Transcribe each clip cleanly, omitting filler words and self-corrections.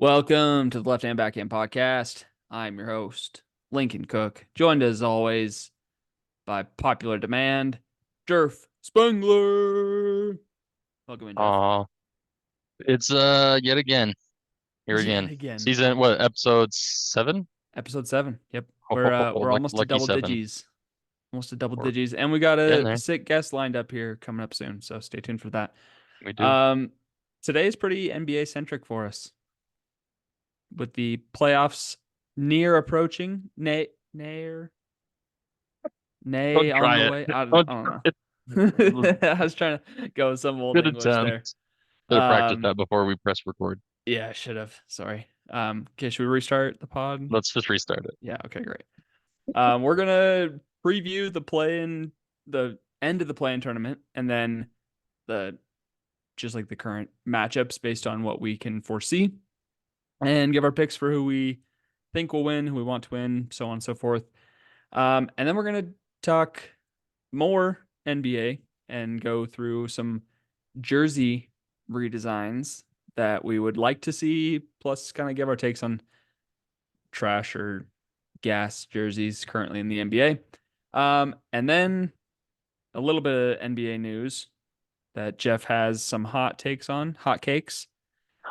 Welcome to the Left Hand Backhand Podcast. I'm your host, Lincoln Cook, joined as always by popular demand, Jerf Spengler. Welcome in, Jerf. It's yet again. Here Yet again. again. Season what, episode 7? Episode 7. Yep. Ho, ho, ho, We're almost to lucky double 7. digits. Almost to double We're digits. And we got getting a there. sick guest lined up here coming up soon, so stay tuned for that. We do. Um Today is pretty NBA centric for us. With the playoffs near approaching, nay Don't on try the it. way. I Don't don't try know. it. I was trying to go with some old Good English attempt. there. Should have practiced Um, that before we press record. yeah, I should have. Sorry. Okay, should we restart the pod? Let's just restart it. Yeah, okay, great. We're gonna preview the end of the play-in tournament, and then the just like the current matchups based on what we can foresee, and give our picks for who we think will win, who we want to win, so on and so forth. And then we're gonna talk more NBA and go through some jersey redesigns that we would like to see, plus kind of give our takes on trash or gas jerseys currently in the NBA. And then a little bit of NBA news that Jeff has some hot takes on, hot cakes,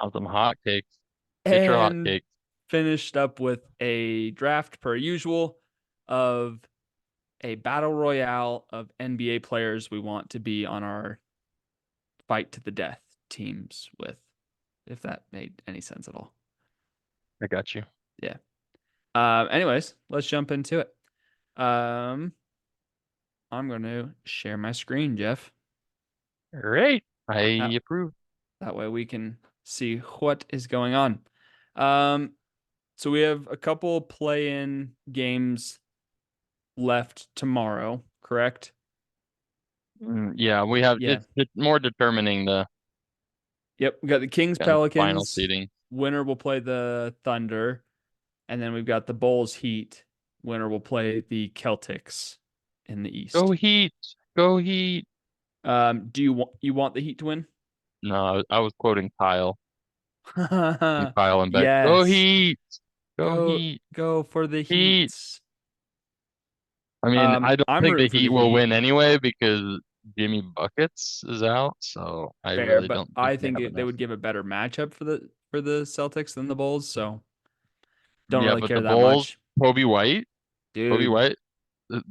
Have some hot cakes. Get your hot and cakes. finished up with a draft per usual of a battle royale of NBA players we want to be on our fight to the death teams with, if that made any sense at all. I got you. Yeah. Anyways, let's jump into it. I'm going to share my screen, Jeff. Great. I That, approve. that way we can see what is going on. So we have a couple play-in games left tomorrow, correct? Yeah, we have Yeah. it's more determining the Yep. We got the Kings kind of final Pelicans. seeding. Winner will play the Thunder. And then we've got the Bulls Heat. Winner will play the Celtics in the East. Go Heat. Go Heat. Do you want the Heat to win? No, I was quoting Kyle. And Kyle and Beck. Go Yes. Heat. Go Go Heat. go for the Heat. Heats. I mean, I don't I'm think the rooting for the Heat will Heat. win anyway because Jimmy Buckets is out, so I Fair, really but don't think I they think have they enough. would give a better matchup for the Celtics than the Bulls, so don't Yeah, really but care the that Bulls, much. Kobe White, Kobe Dude, White, uh,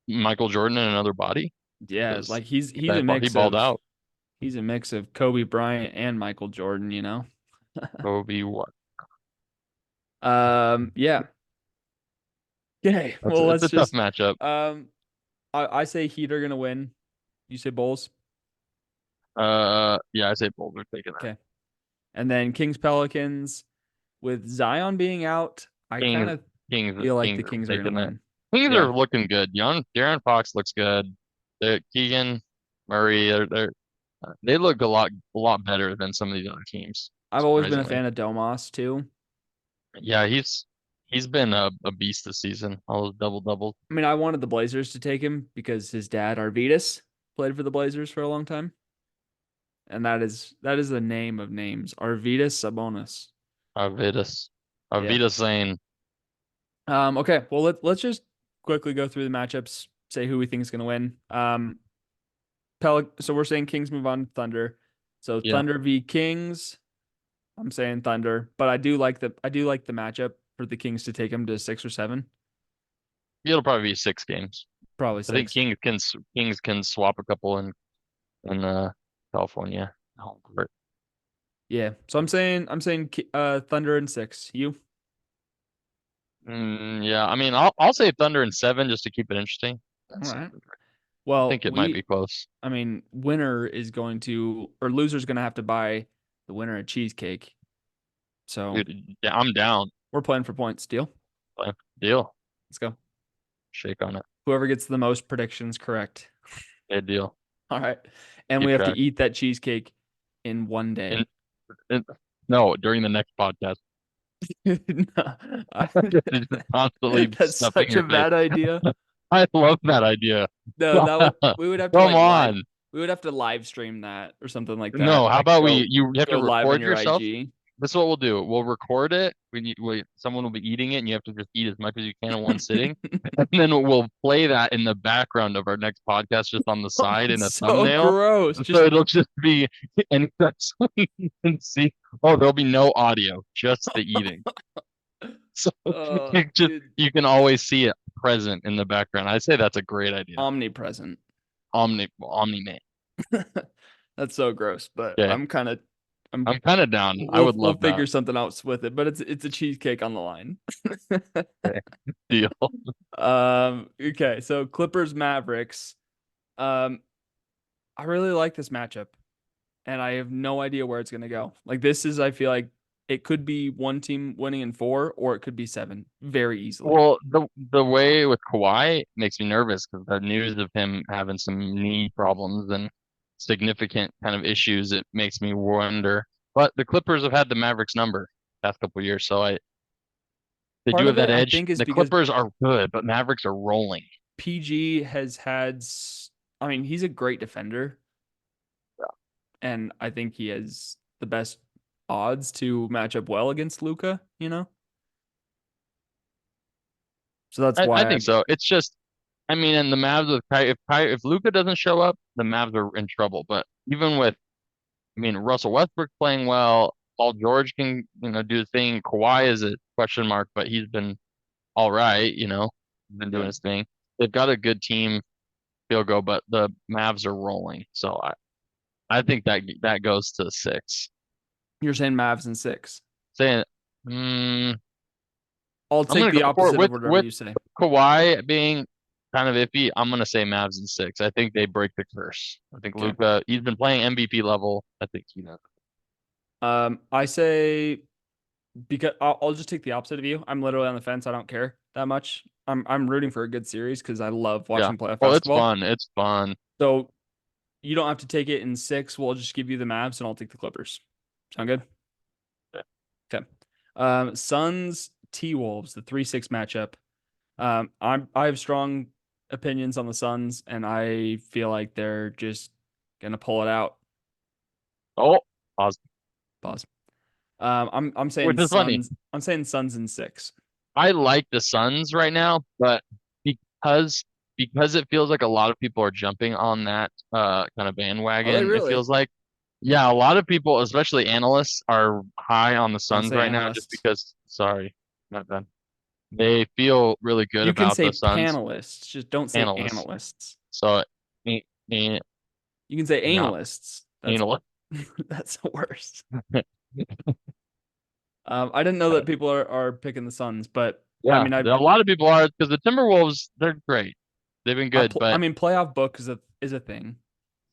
Michael Jordan in another body yeah, because like he's he balled out. a mix of Kobe Bryant and Michael Jordan, you know. Kobe what? Yeah. Okay, That's well it's let's a tough just matchup. um I say Heat are gonna win. You say Bulls? Yeah, I say Bulls are taking that. Okay. And then Kings Pelicans with Zion being out, I kind Kings, of Kings, feel like the Kings are Kings are gonna taking that. win. Kings are Yeah. looking good. Young Darren Fox looks good. Keegan Murray, they look a lot better than some of these other teams, I've always been a surprisingly. fan of Domas too. Yeah, he's been a beast this season. All those double doubles. I mean, I wanted the Blazers to take him because his dad, Arvidas, played for the Blazers for a long time. And that is the name of names. Arvidas Sabonis. Arvidas. Yeah. Arvidas saying, Okay. Well, let's just quickly go through the matchups, say who we think is going to win. So we're saying Kings move on to Thunder. So yeah, Thunder v Kings. I'm saying Thunder, but I do like the matchup for the Kings to take them to 6 or 7. it'll probably be 6 games. Probably I think 6. Kings can swap a couple in California. Home court. Yeah. So I'm saying Thunder in 6. You? Yeah, I mean, I'll say Thunder in 7 just to keep it interesting. All That's, right. I Well, think it might be close. I mean, winner is going to, or loser's going to have to buy the winner a cheesecake. So Dude, yeah, I'm down. we're playing for points. Deal? Deal. Let's go. Shake on it. Whoever gets the most predictions correct. Yeah, deal. All right. And we Keep have to track. eat that cheesecake in one day. In, no, during the next podcast. No, Just constantly that's stuffing such your a face. bad idea. I love that idea. No, that would Come we would have to on. we would have to live stream that or something like that. No, how Like about go you have go to live on record your yourself? IG. this is what we'll do. We'll record it. Someone will be eating it, and you have to just eat as much as you can in one sitting. And then we'll play that in the background of our next podcast, just on the side in a So thumbnail. gross. So Just it'll just be, and that's when you can see. Oh, there'll be no audio, just the eating. So dude, you can always see it present in the background. I say that's a great idea. omnipresent. Omni man. That's so gross, but Okay, I'm I'm kind of down. I we'll would we'll love that. figure something out with it, but it's a cheesecake on the line. Okay. Deal. Okay, so Clippers Mavericks. Um, I really like this matchup, and I have no idea where it's gonna go. Like this is, I feel like it could be one team winning in four, or it could be seven, very easily. Well, the way with Kawhi makes me nervous because the news of him having some knee problems and significant kind of issues, it makes me wonder. But the Clippers have had the Mavericks number past couple of years, so they do Part have of that it, I edge. think, is The because Clippers are good, but Mavericks are rolling. PG has had. I mean, he's a great defender, and I think he has the best odds to match up well against Luca. So that's I why think so. It's just, I mean, and the Mavs with if Luca doesn't show up, the Mavs are in trouble. But even with, I mean, Russell Westbrook playing well, Paul George can, do the thing. Kawhi is a question mark, but he's been all right, he's been doing yeah, his thing. They've got a good team, field goal, but the Mavs are rolling. So I think that goes to 6. you're saying Mavs in six. Saying, mm, I'll I'm take gonna go the for it opposite of whatever with you say. Kawhi being kind of iffy. I'm gonna say Mavs in 6. I think they break the curse. I think Okay. Luka, he's been playing MVP level. I think he does. I say because I'll just take the opposite of you. I'm literally on the fence. I don't care that much. I'm rooting for a good series because I love Yeah. watching playoff Well, it's basketball. fun. It's fun. So you don't have to take it in six. We'll just give you the Mavs and I'll take the Clippers. Sound good? Yeah. Okay. Suns T Wolves, the 3-6 matchup. I have strong opinions on the Suns, and I feel like they're just gonna pull it out. Oh, pause. Pause. I'm saying Which is funny. Suns. I'm saying Suns in six. I like the Suns right now, but because because it feels like a lot of people are jumping on that kind of Are they bandwagon, it really? feels like yeah, a lot of people, especially analysts, are high on the Don't Suns say right now just analysts. because sorry, not done. They feel really good You can about the say Suns panelists, just don't say analysts. analysts. So eh, eh, You can say yeah, analysts. That's analysts. that's the worst. I didn't know that people are picking the Suns, but I Yeah, mean, a lot of people are because the Timberwolves, they're great. They've been good, I but mean, playoff book is a thing,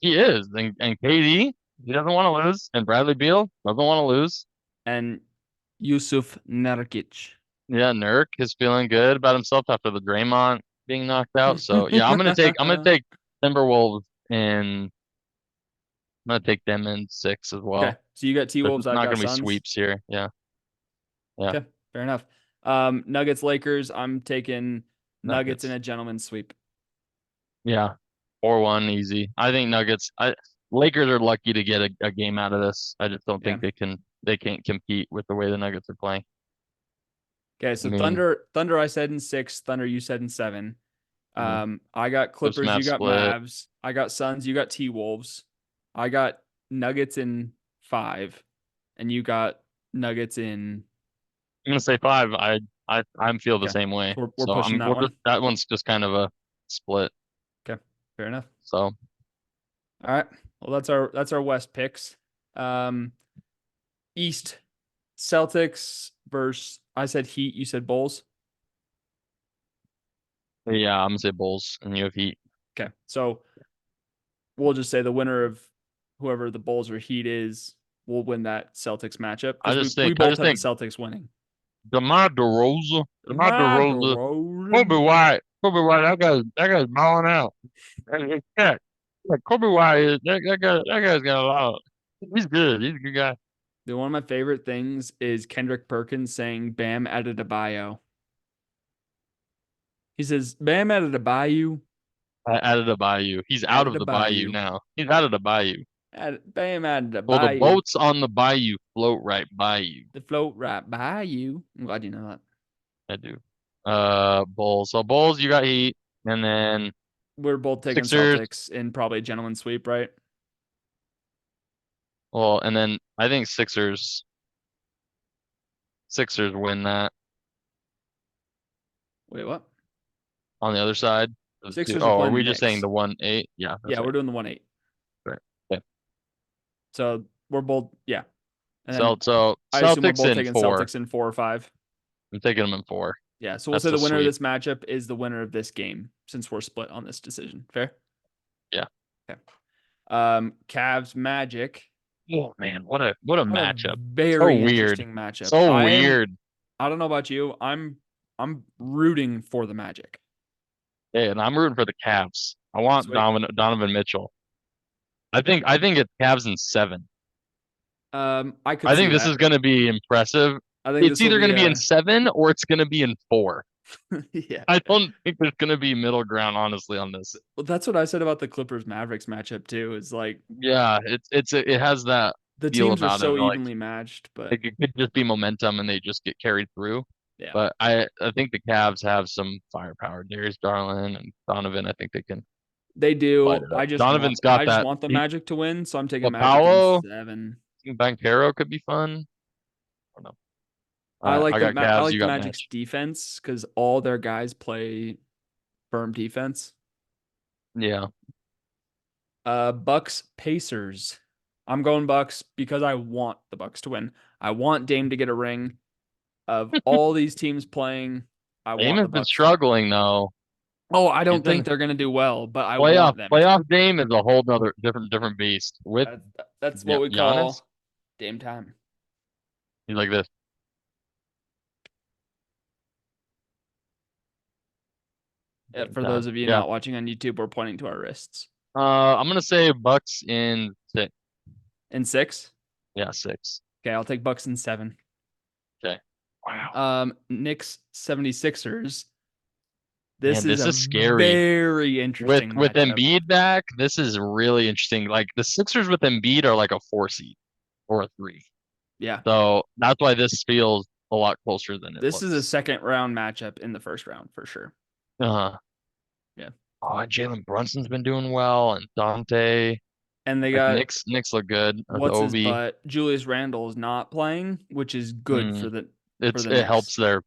he is. And KD, he doesn't want to lose. And Bradley Beal doesn't want to lose. and Yusuf Nurkic. Yeah, Nurk is feeling good about himself after the Draymond being knocked out. So yeah, I'm gonna take Timberwolves and I'm gonna take them in 6 as Okay, well. so you got T There's Wolves. I've not got gonna be Suns. sweeps here. Yeah. Yeah. Okay, fair enough. Nuggets Lakers. I'm taking Nuggets in Nuggets. a gentleman's sweep. Yeah. 4-1 easy. I think Nuggets Lakers are lucky to get a game out of this. I just don't Yeah. think they can't compete with the way the Nuggets are playing. Okay, I so mean, Thunder. I said in six. Thunder. You said in seven. mm, I got Clips Clippers. map You got split. Mavs. I got Suns. You got T Wolves. I got Nuggets in five, and you got Nuggets in. I'm gonna say 5. I feel the Okay, same way. so we're So pushing that one. that one's just kind of a split. Okay, fair enough. So All right. Well, that's our West picks. Um, East Celtics versus I said Heat. You said Bulls. yeah, I'm gonna say Bulls and you have Heat. Okay, so we'll just say the winner of whoever the Bulls or Heat is will win that Celtics matchup because we I both just have the think Celtics winning. DeMar My DeRozan, DeRozan. Kobe White, that guy's balling out. Yeah, yeah, Kobe White is that guy's got a lot. He's good. He's a good guy. One of my favorite things is Kendrick Perkins saying "Bam added a bio." He says "Bam added a bayou, Out of the Bayou. He's out added of a the Bayou bayou." now. He's out of the Bayou. Bam, added a Well, the bayou. boats on the bayou float right by you. The float right by you. I'm glad you know that. I do. Bulls. So Bulls, you got Heat, and then We're both taking Sixers. Celtics in probably a gentleman sweep, right? Well, and then I think Sixers win that Wait, what? on the other side. Those two. Sixers are Oh, are playing the we just saying Knicks. the 1-8? Yeah, Yeah, that's we're right. doing the 1-8. Right. Okay. So we're both, yeah. And then So I assume we're Celtics both in taking four. Celtics in 4 or 5. I'm taking them in four. Yeah. So we'll That's say the the winner of sweep. this matchup is the winner of this game since we're split on this decision. Fair? Yeah. Okay. Cavs Magic. Oh man, what a What a matchup. So very weird. interesting matchup. So weird. I don't know about you. I'm rooting for the Magic. Yeah, and I'm rooting for the Cavs. I want Sweet. Donovan Mitchell. I think it's Cavs in seven. I could I see think this that. is going to be impressive. I think It's this will either going be to be in a seven or it's going to be in four. yeah. I don't think there's going to be middle ground, honestly, on this. Well, that's what I said about the Clippers Mavericks matchup too. Is like Yeah, it has that the feel teams are about it. so Like evenly matched, but it could just be momentum and they just get carried through. yeah, But I think the Cavs have some firepower. Darius Garland and Donovan, I think they can they light do. it up. Donovan's got I just that. want the Magic to win, so I'm taking Magic in Paolo, 7. Bankero could be fun. I don't know. I got I Cavs. like You the got Magic's Nash. defense because all their guys play firm defense. Yeah. Bucks Pacers. I'm going Bucks because I want the Bucks to win. I want Dame to get a ring. Of all these teams playing, I Dame want has the been Bucks to win. struggling though. Oh, I He's don't think been they're gonna do well, but I want them to. playoff Dame is a whole other different beast. With That's, that's what we Giannis, call Dame time. he's like this. Dame For those time. of you Yeah. not watching on YouTube, we're pointing to our wrists. I'm gonna say Bucks in six. In 6. Yeah, six. Okay, I'll take Bucks in 7. Okay. Wow. Knicks 76ers. This Man, is this a is scary. very With interesting matchup. Embiid back, this is really interesting. Like the Sixers with Embiid are like a 4 seed or a 3. Yeah. So that's why this feels a lot closer than it This is a looks. second round matchup in the first round for sure. Uh-huh. Yeah. Oh, and Jalen Brunson's been doing well, and Dante. And they Like got Knicks look good with what's his Obi. butt? Julius Randle is not playing, which is good Mm, for the it Knicks. helps their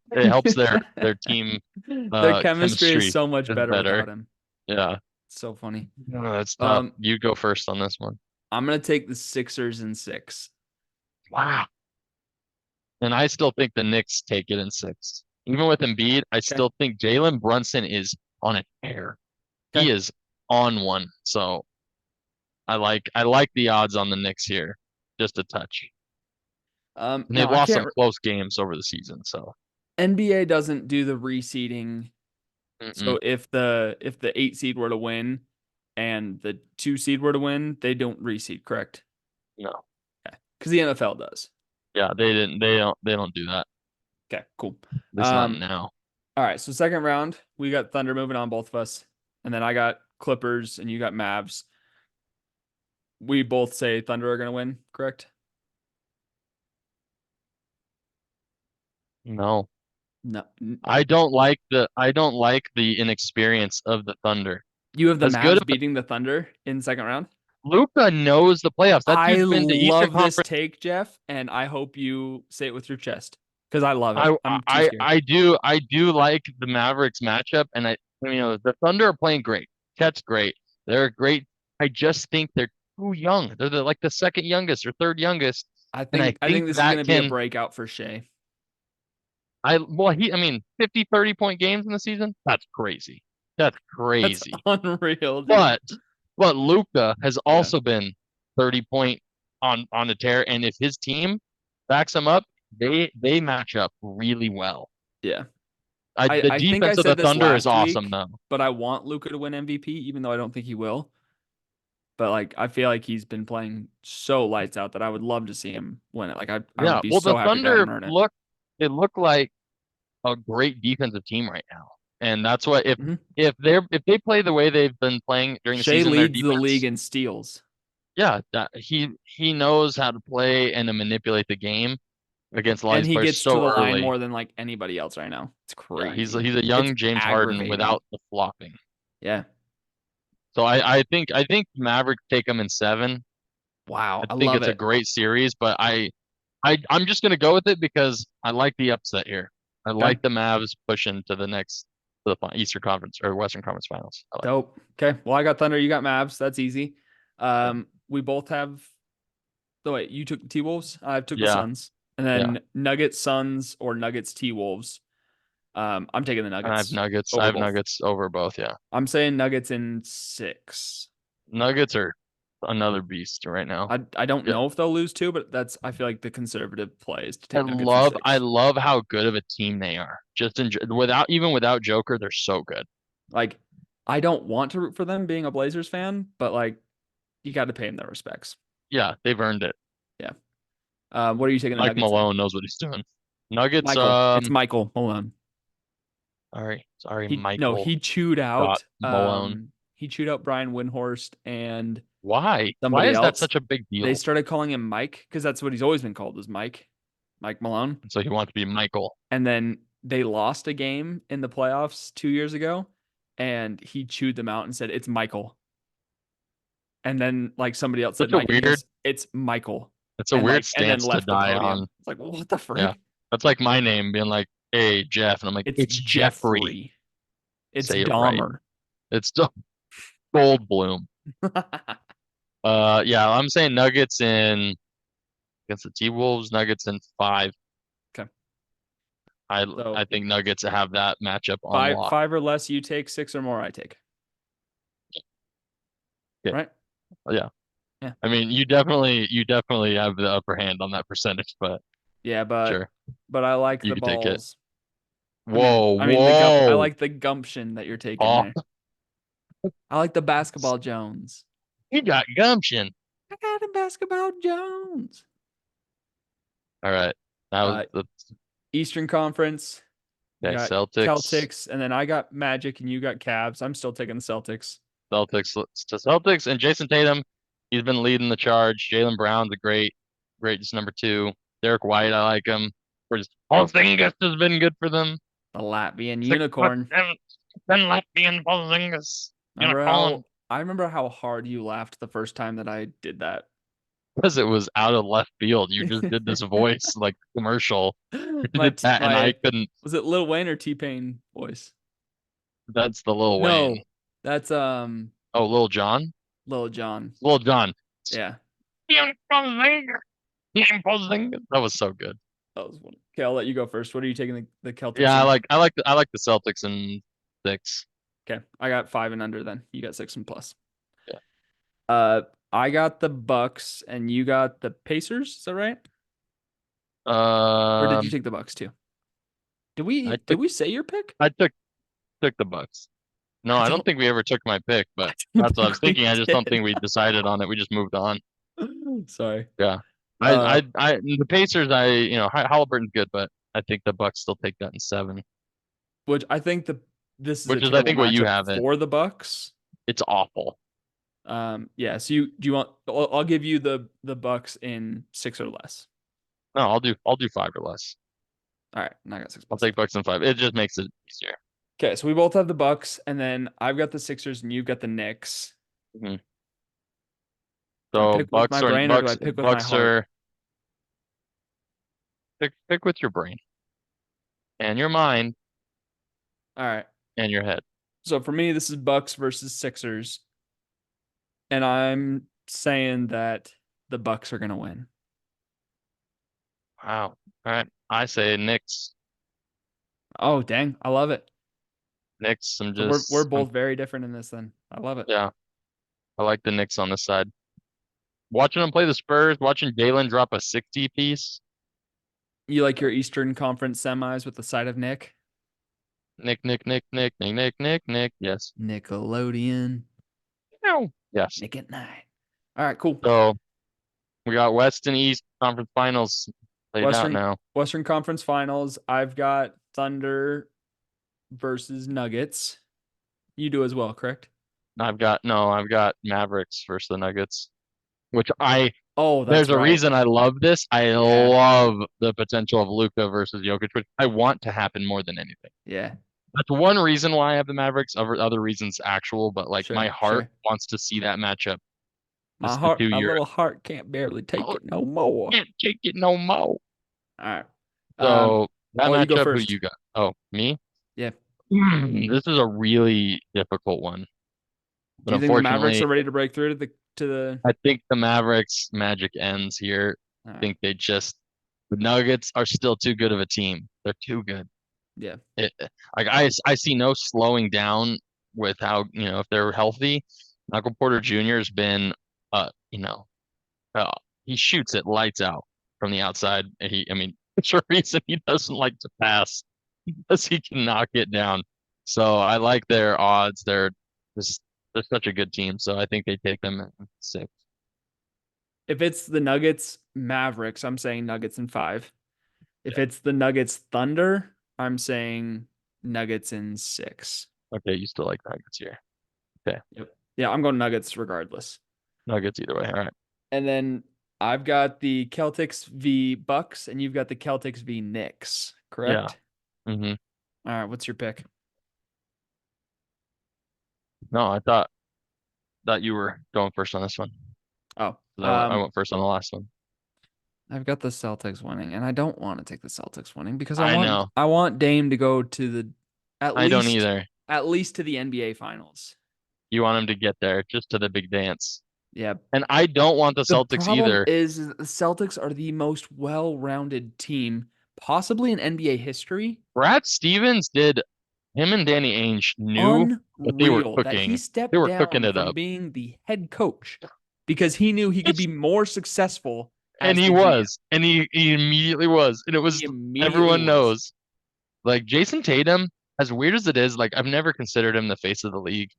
team Their chemistry is chemistry so much is better better. without him. Yeah. It's so funny. No, that's tough. Um, You go first on this one. I'm gonna take the Sixers in 6. Wow. And I still think the Knicks take it in six. Even with Embiid, I Okay. still think Jalen Brunson is on a tear. Okay. He is on one. So I like the odds on the Knicks here, just a touch. And they've Now I lost some can't. close games over the season. So NBA doesn't do the reseeding. mm-mm, So if the 8 seed were to win and the 2 seed were to win, they don't reseed, correct? no, Okay. Because the NFL does. yeah, they didn't. They don't do that. Okay, cool. At least not Um, now. all right, so second round, we got Thunder moving on, both of us. And then I got Clippers and you got Mavs. We both say Thunder are gonna win, correct? No, No. I don't like the inexperience of the Thunder. You have the As good Mavs beating the Thunder in second round? Luca knows the playoffs. That I dude's been to Eastern love this Conference. take, Jeff, and I hope you say it with your chest because I love it. I I'm too I scared. I do I do like the Mavericks matchup, and the Thunder are playing great. Chet's great. They're great. I just think they're too young. They're like the second youngest or third youngest, and I I think think this is that gonna be a can. breakout for Shea. I well he I mean 50 30 point games in the season. That's crazy. That's That's crazy. unreal, dude. But Luca has Yeah. also been 30 point on the tear, and if his team backs him up, they match up really well. Yeah. The I think I defense of the said this Thunder is last awesome week, though. but I want Luca to win MVP, even though I don't think he will. But like I feel like he's been playing so lights out that I would love to see him win it. Like I would Yeah, be well the so happy to have Thunder him earn it. look like a great defensive team right now. And that's what Mhm. if they play the way they've been playing during the Shea season, their leads the league defense. in steals. Yeah, he knows how to play and to manipulate the game against a lot of And these he players gets to so the line early. more than like anybody else right now. It's Yeah, crazy. he's a It's young James Harden aggravating. without the flopping. Yeah. So I think Mavericks take him in 7. Wow. I I think love it's a it. great series, but I'm just gonna go with it because I like the upset here. I Okay. like the Mavs pushing to the next to the Eastern Conference or Western Conference Finals. I like Dope. Okay. Well, I got Thunder. You got Mavs. That's easy. it. We both have. Oh, wait, you took the T Wolves. I took the Yeah, Suns. And yeah. then Nuggets, Suns, or Nuggets, T Wolves. I'm taking the And I have Nuggets Nuggets. I over have both. Nuggets over both. Yeah, I'm saying Nuggets in 6. Nuggets are another beast right now. I don't Yeah, know if they'll lose two, but that's I feel like the conservative play is to take Nuggets in I 6. love how good of a team they are. Just without even without Joker, they're so good. Like, I don't want to root for them being a Blazers fan, but like, you got to pay them their respects. Yeah, they've earned it. Yeah. What are you taking the Mike Nuggets in? Malone knows what he's doing. Nuggets. Michael. It's Michael Malone. Sorry, He no, Michael he chewed dot out Malone. Brian Windhorst and Why? Why somebody is that else. such a big They deal? started calling him Mike because that's what he's always been called is Mike, Mike Malone. And so he wants to be Michael. And then they lost a game in the playoffs 2 years ago, and he chewed them out and said it's Michael. And then like somebody else said Such a Mike, and he weird. goes it's Michael, It's a weird and then stance to left the die on. podium. It's like what the Yeah, frick? that's like my name being like, "Hey, Jeff," and I'm like, It's "It's Jeffrey." Jeffrey. It's Say it right. Dahmer. It's still Goldblum. Yeah, I'm saying Nuggets in against the T-Wolves. Nuggets in 5. Okay. I So think Nuggets have that matchup on five lock. five or less you take, 6 or more I take. Okay. Right? Yeah. Yeah. I mean, you definitely have the upper hand on that percentage, but Yeah, sure, but I like you the can take it. balls. Whoa, I whoa. like the gumption that you're taking Oh, there. I like the basketball Jones. he got gumption. I got a basketball Jones. All right. That was Uh, the Eastern Conference, you okay. got Celtics. Celtics, and then I got Magic, and you got Cavs. I'm still taking the Celtics. Celtics and Jason Tatum. He's been leading the charge. Jaylen Brown's a great just number 2. Derek White, I like him. Porzingis has been good for them. The Latvian 6'7" unicorn. Latvian Porzingis unicorn. I remember how hard you laughed the first time that I did that. Because it was out of left field. You just did this voice like commercial. You my did that, and I my couldn't. was it Lil Wayne or T-Pain voice? That's the Lil Wayne. No, that's Oh, Lil John. Lil Jon. Lil John. Yeah, That was so good. that was one. Okay, I'll let you go first. What are you taking the Celtics Yeah, I in? like I like the I like the Celtics in 6. Okay, I got 5 and under. Then you got 6 and plus. Yeah. Uh, I got the Bucks, and you got the Pacers. Is that right? Or did you Um, take the Bucks too? I Did took we say your pick? I took the Bucks. No, I I don't don't. think we ever took my pick, I but don't that's what I was think we thinking. I just don't did. think we decided on it. We just moved on. Sorry. Yeah. Uh, The Pacers, Halliburton's good, but I think the Bucks still take that in 7, which I think this is a which is I terrible think what you matchup have it. for the Bucks. It's awful. Yeah. So you do you want? I'll give you the Bucks in 6 or less. No, I'll do 5 or less. All right, and I got 6 I'll plus. take Bucks in 5. It just makes it easier. Okay, so we both have the Bucks, and then I've got the Sixers, and you've got the Knicks. Mhm. Do I So pick with my brain or do I pick with my Bucks heart? are pick with your brain and your mind All right. and your head. So for me, this is Bucks versus Sixers, and I'm saying that the Bucks are gonna win. Wow. All right. I say Knicks. Oh, dang. I love it. Knicks. So we're both very different in this then. I love it. Yeah. I like the Knicks on this side. Watching them play the Spurs, watching Jalen drop a 60 piece. You like your Eastern Conference semis with the side of Nick? Nick. Yes. Nickelodeon. No. Yes. Nick at night. All right, cool. So we got West and East Conference Finals laid out Western now. Western Conference Finals. I've got Thunder versus Nuggets. You do as well, correct? I've got Mavericks versus the Nuggets. which Oh, that's there's a right. reason I love this. I Yeah. love the potential of Luka versus Jokic, which I want to happen more than anything. Yeah. That's one reason why I have the Mavericks. Other reasons actual, but like my Sure. heart Sure. wants to see that matchup. My Just the heart, two my year. little heart can't barely take Oh, it no more. can't take it no more. All right. So that I'll let you go matchup, who first. you got? Oh, me? Yeah. This is a really difficult one. But Do you think the Mavericks unfortunately, are ready to break through to the? I think the Mavericks magic ends here. All I right. think the Nuggets are still too good of a team. They're too good. Yeah. Like I see no slowing down with how, if they're healthy. Michael Porter Jr. has been, uh, you know, uh, he shoots it lights out from the outside. And I mean, it's a reason he doesn't like to pass because he can knock it down. So I like their odds. Just, they're such a good team. So I think they take them at 6. If it's the Nuggets Mavericks, I'm saying Nuggets in five. If Yeah. it's the Nuggets Thunder, I'm saying Nuggets in six. Okay, you still like Nuggets here. Okay, Yep. Yeah, I'm going Nuggets regardless. Nuggets either way. All right. And then I've got the Celtics v Bucks, and you've got the Celtics v Knicks, Yeah. correct? hmm All right, what's your pick? No, I thought you were going first on this one. Oh, 'Cause I went first on the last one. I've got the Celtics winning, and I don't want to take the Celtics winning because I I want know. I want Dame to go to the at I don't least either. at least to the NBA finals. You want him to get there just to the big dance. Yeah. And I don't want the The Celtics problem either. is the Celtics are the most well-rounded team possibly in NBA history. Brad Stevens did, him and Danny Ainge knew what they were Unreal that he cooking. They stepped were cooking down it from up. being the head coach because he knew he could It's, be more successful and as he the GM. was. And he immediately was. And it He was, immediately everyone was. knows. Like Jason Tatum, as weird as it is, like I've never considered him the face of the league.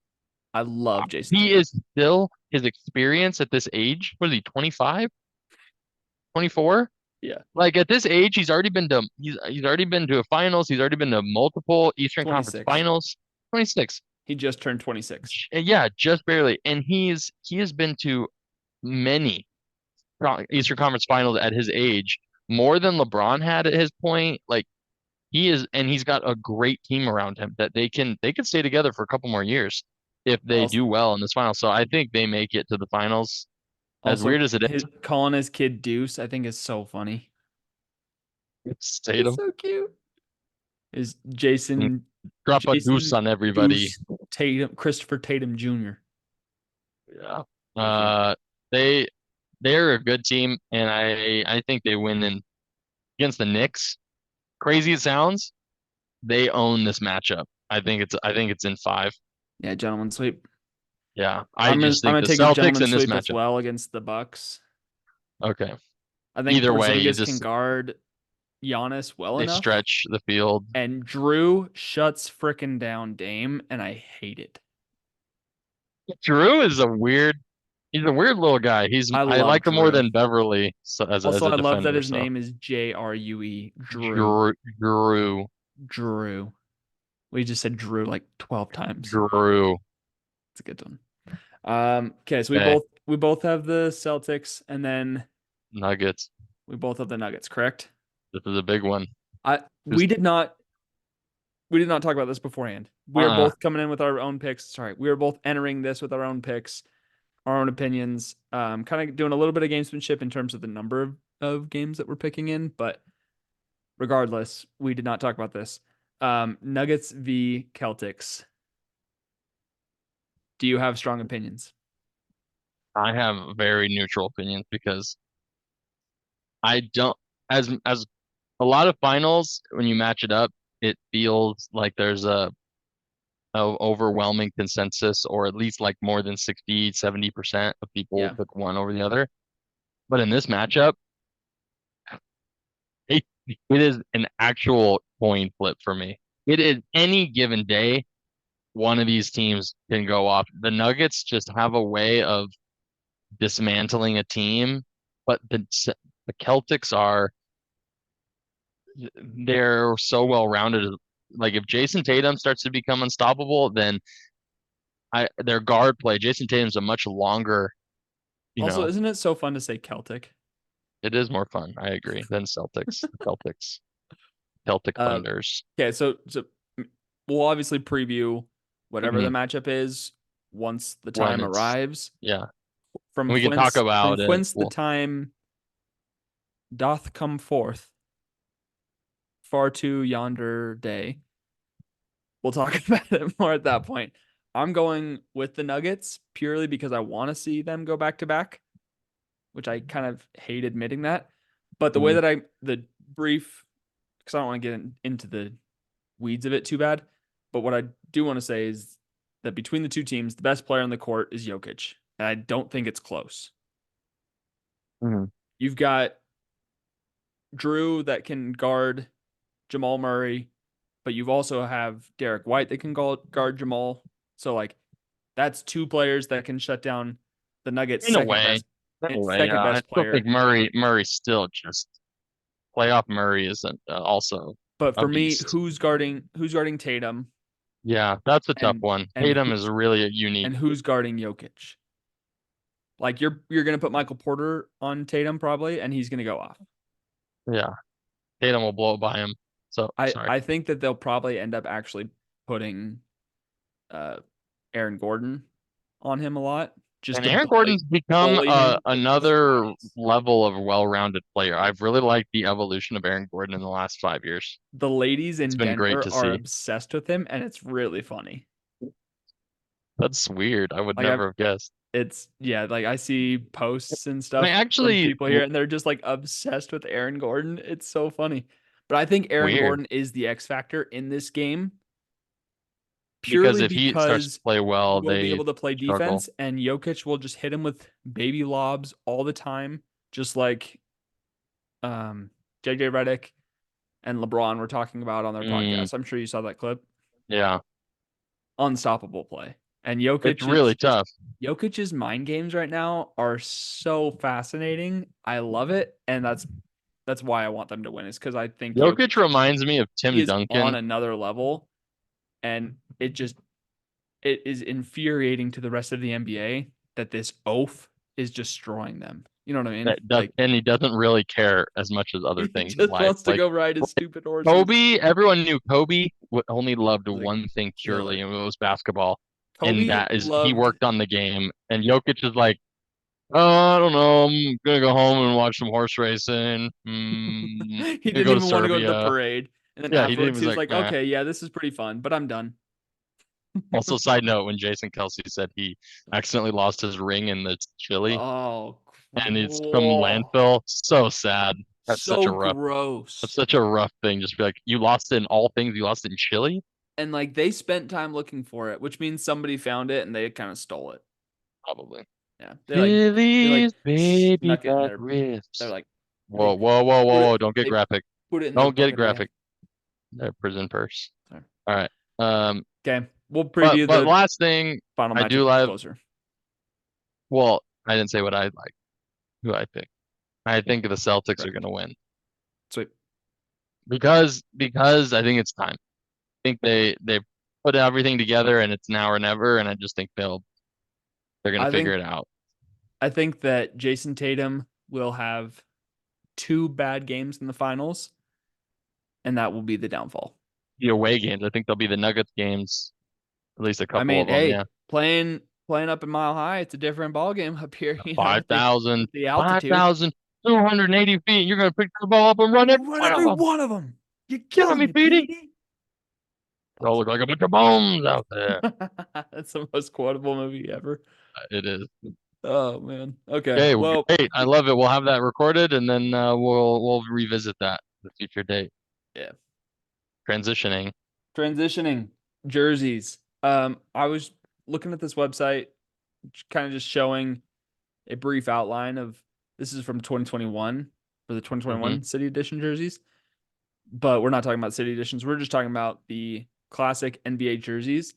I love Jason He Tatum. is still his experience at this age. What is he, 25, 24? Yeah, Like at this age, he's already been to a finals. He's already been to multiple Eastern Conference 26. finals. 26. He just turned 26. Yeah, just barely. And he has been to many Eastern Conference finals at his age, more than LeBron had at his point. Like and he's got a great team around him that they can stay together for a couple more years if they Also, do well in this final. So I think they make it to the finals. As also weird as it is, calling his kid Deuce, I think is so funny. it's It's Tatum. so cute. Is Mm, Jason drop a deuce Jason on everybody. Deuce Tatum Christopher Tatum Jr. Yeah. So cute. Uh, they they're a good team, and I think they win against the Knicks. Crazy it sounds, they own this matchup. I think it's in 5. Yeah, gentleman sweep. Yeah, I I'm just think gonna the take a Celtics gentleman in this sweep as matchup. well against the Bucks. Okay. I think Either way, Porzingis can guard Giannis well they enough, stretch the field. and Drew shuts frickin' down Dame, and I hate it. Drew is he's a weird little guy. I I love like him more Drew. than Beverly, as Also, a I love that defender. his So name is Jrue. Drew. Drew, Drew. We just said Drew like 12 times. Drew. It's a good one. Okay, so Okay, we both have the Celtics, and then Nuggets. we both have the Nuggets, correct? This is a big one. I Just we did not talk about this beforehand. We are uh, both coming in with our own picks. Sorry, we are both entering this with our own picks, our own opinions. Kind of doing a little bit of gamesmanship in terms of the number of games that we're picking in, but regardless, we did not talk about this. Nuggets v Celtics. Do you have strong opinions? I have very neutral opinions because I don't as a lot of finals when you match it up, it feels like there's a overwhelming consensus, or at least like more than 60-70% of people Yeah. pick one over the other. But in this matchup, it is an actual coin flip for me. It is any given day, one of these teams can go off. The Nuggets just have a way of dismantling a team, but the Celtics they're so well rounded. Like if Jason Tatum starts to become unstoppable, then their guard play. Jason Tatum's a much longer you Also, know, isn't it so fun to say Celtic? it is more fun. I agree than Celtics. Celtics, Celtic Uh, Thunders. okay, so we'll obviously preview whatever the Mhm. matchup is once the When time it's arrives. yeah, From we can talk about it. whence the Well, time doth come forth, far to yonder day. We'll talk about it more at that point. I'm going with the Nuggets purely because I want to see them go back to back, which I kind of hate admitting that. But the way mhm, that the brief, because I don't want to get into the weeds of it too bad. But what I do want to say is that between the two teams, the best player on the court is Jokic. And I don't think it's close. mhm. You've got Drew that can guard Jamal Murray, but you've also have Derek White that can guard Jamal. So like that's two players that can shut down the Nuggets' In a way, in a way, second I best still think player. Murray's still just playoff Murray isn't also But a for me, beast. who's guarding Tatum Yeah, that's a tough and one. and Tatum who's is really unique. who's guarding Jokic? Like you're gonna put Michael Porter on Tatum probably, and he's gonna go off. Yeah, Tatum will blow by him. So sorry. I think that they'll probably end up actually putting uh Aaron Gordon on him a lot just And to Aaron Gordon's become bully him for another points. level of well-rounded player. I've really liked the evolution of Aaron Gordon in the last 5 years. The ladies It's in been great Denver to are see. obsessed with him, and it's really funny. That's weird. I would Like I never have guessed. it's yeah, like I see posts and And I stuff from actually people here, and they're just like obsessed with Aaron Gordon. It's so funny. But I think Aaron weird Gordon is the X factor in this game because purely if he starts to because play he well, will be they able to play struggle. defense, and Jokic will just hit him with baby lobs all the time, just like um, JJ Redick and LeBron were talking about on their Mm, podcast. I'm sure you saw that clip. yeah, Unstoppable play. And it's really tough Jokic's mind games right now are so fascinating. I love it, and that's why I want them to win. Is because I think Jokic Jokic reminds me of he Tim is on Duncan. another level, and it is infuriating to the rest of the NBA that this oaf is destroying them. You know what I mean? Like And he doesn't really care as much as other he things in just life. wants to go ride his stupid horses. Kobe, everyone knew Kobe only loved He's a one thing purely, killer. and it was basketball. And Kobe that is he loved worked on the game. And Jokic is like, oh, I don't know, I'm gonna go home and watch some horse racing. he Gonna didn't go to even want to go to the Serbia. parade. And then Yeah, he didn't afterwards was he was like, like, nah. okay, yeah, this is pretty fun, but I'm done. Also, side note, when Jason Kelsey said he accidentally lost his ring in the chili Oh, and it's from whoa. landfill, so sad. So That's gross. such a rough thing. Just be like, you lost it in all things. You lost it in chili? And like they spent time looking for it, which means somebody found it and they kind of stole it. Probably. Yeah. They like Chili's baby snuck it in back they're ribs. like Whoa, they whoa, whoa, put whoa, it whoa. Don't get they graphic. put it in their Don't get book of the graphic. Their prison purse. sorry. All right. Um, Okay. We'll but preview but the last thing final I matchup do like, closer. well, I didn't say what I like, who I pick. I think the Celtics are Correct. gonna win Sweet. because I think it's time. I think they put everything together and it's now or never, and I just think they're gonna I figure think it out. I think that Jason Tatum will have two bad games in the finals, and that will be the downfall. The away games, I think they'll be the Nuggets games, at least a I couple mean, of them. hey, Yeah, playing up in Mile High, it's a different ball game up here, five with thousand, the five altitude. thousand, 280 feet. You're gonna pick the ball up and run every Run one of every them. one of them. You're Killing killing me, me, Petey. Petey. They all look like a bunch of bones out there. That's the most quotable movie ever. It is. Oh man. Okay. Okay, well, Well, great. I love it. We'll have that recorded and then we'll revisit that at a future date. yeah. Transitioning. Transitioning jerseys. I was looking at this website, kind of just showing a brief outline of this is from 2021 for the Hmm. 2021 City Edition jerseys, but we're not talking about City Editions. We're just talking about the classic NBA jerseys,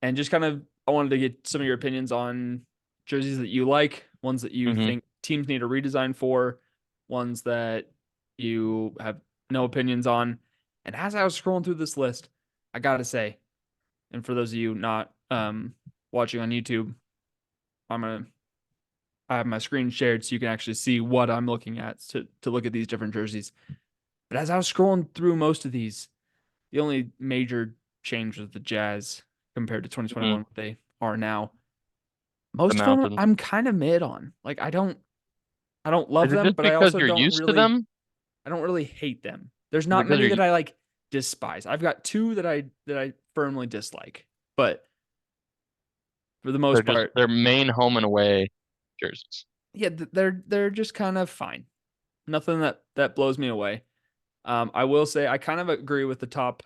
and just kind of I wanted to get some of your opinions on jerseys that you like, ones that you Hmm. think teams need a redesign for, ones that you have no opinions on. And as I was scrolling through this list, I gotta say, and for those of you not watching on YouTube, I'm gonna I have my screen shared so you can actually see what I'm looking at to look at these different jerseys. But as I was scrolling through most of these, the only major change was the Jazz compared to Mhm. 2021, what they are now. The Most of them Mountains. I'm kind of mid on. Like I don't Is love it them, just but because you're used to them? I don't really hate them. There's Is it not because many you're that I like despise. I've got two that I firmly dislike. But for the they're most just part, their main home and away jerseys. yeah, they're just kind of fine. Nothing that blows me away. I will say I kind of agree with the top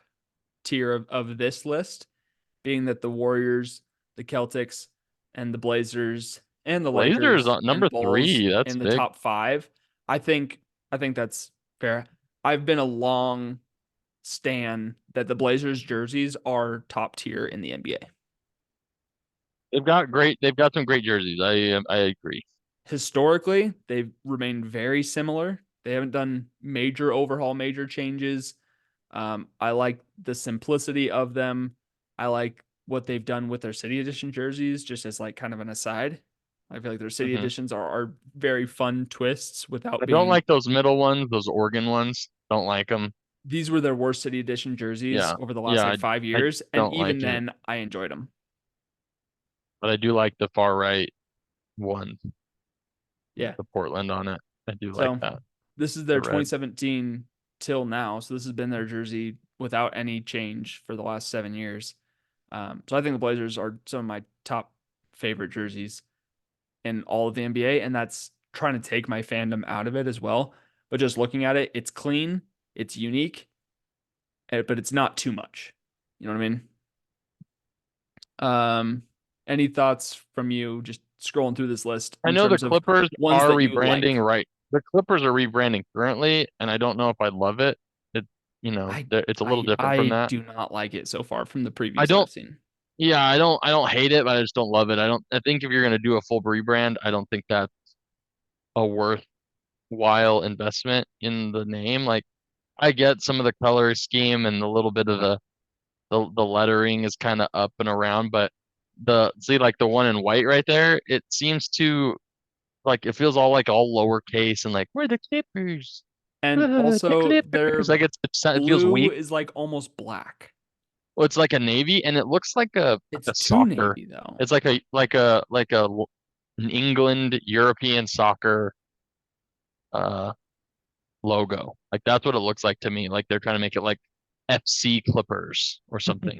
tier of this list, being that the Warriors, the Celtics, and the Blazers and the Blazers Lakers on and number Bulls 3. That's in the big. top five. I think I think that's fair. I've been a long stan that the Blazers jerseys are top tier in the NBA. They've got some great jerseys. I agree. Historically, they've remained very similar. They haven't done major overhaul, major changes. I like the simplicity of them. I like what they've done with their city edition jerseys, just as like kind of an aside. I feel like their city Hmm. editions are very fun twists I without don't being. like those middle ones, those Oregon ones. Don't like them. These were their worst city edition jerseys Yeah. over the last Yeah, like five I years, and don't even like it. then, I enjoyed them. But I do like the far right one, Yeah. the Portland on it. I do like So that. this is their The red. 2017 till now. So this has been their jersey without any change for the last 7 years. So I think the Blazers are some of my top favorite jerseys in all of the NBA, and that's trying to take my fandom out of it as well. But just looking at it, it's clean, it's unique, but it's not too much. You know what I mean? Um, any thoughts from you just scrolling through this list I in know the terms of Clippers ones are that you rebranding like? right. The Clippers are rebranding currently, and I don't know if I love it. It, I it's a little different from that. do not like it so far from the I previews that don't, I've seen. yeah, I don't hate it, but I just don't love it. I think if you're going to do a full rebrand, I don't think that's a worthwhile investment in the name. Like, I get some of the color scheme and a little bit of the lettering is kind of up and around, but see like the one in white right there, it seems to like it feels all like all lowercase and like we're the Clippers, And the also Clippers. their Like it feels blue weak. is like almost black. Well, it's like a navy, and it looks like It's a too soccer. navy though. It's an England European soccer uh logo. Like that's what it looks like to me. Like they're trying to make it like FC Clippers or something.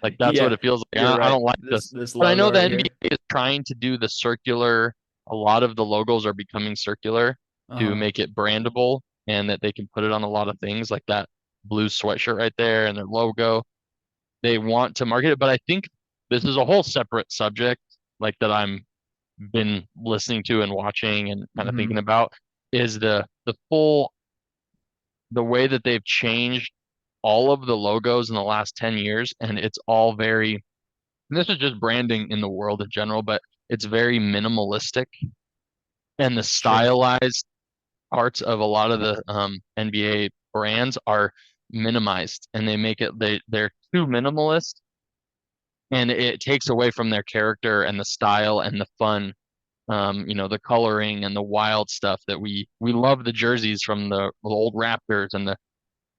Like that's what Yeah, it feels like. you're I right. don't like the, This but I know logo the right here. NBA is trying to do the circular. A lot of the logos are becoming circular to Uh, make it brandable and that they can put it on a lot of things like that blue sweatshirt right there and their logo. They want to market it, but I think this is a whole separate subject, like that I'm been listening to and watching and kind of thinking mhm. about is the way that they've changed all of the logos in the last 10 years and it's all very and this is just branding in the world in general, but it's very minimalistic and the Sure. stylized parts of a lot of the NBA brands are minimized and they make it they're too minimalist and it takes away from their character and the style and the fun the coloring and the wild stuff that we love the jerseys from the old Raptors and the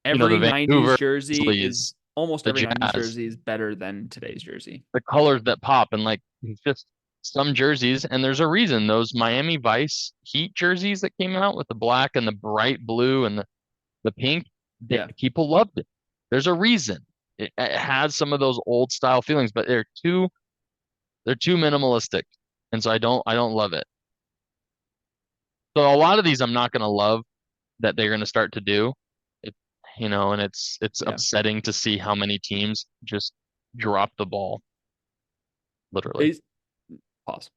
Every 90s Vancouver jersey Grizzlies, is almost the every 90s Jazz, jersey is better than today's jersey. the colors that pop and like it's just some jerseys and there's a reason those Miami Vice Heat jerseys that came out with the black and the bright blue and the pink Yeah. people loved it. There's a reason it has some of those old style feelings but they're too minimalistic and so I don't love it. So a lot of these I'm not going to love that they're going to start to do it, and it's Yeah. upsetting to see how many teams just drop the ball literally. Based pause.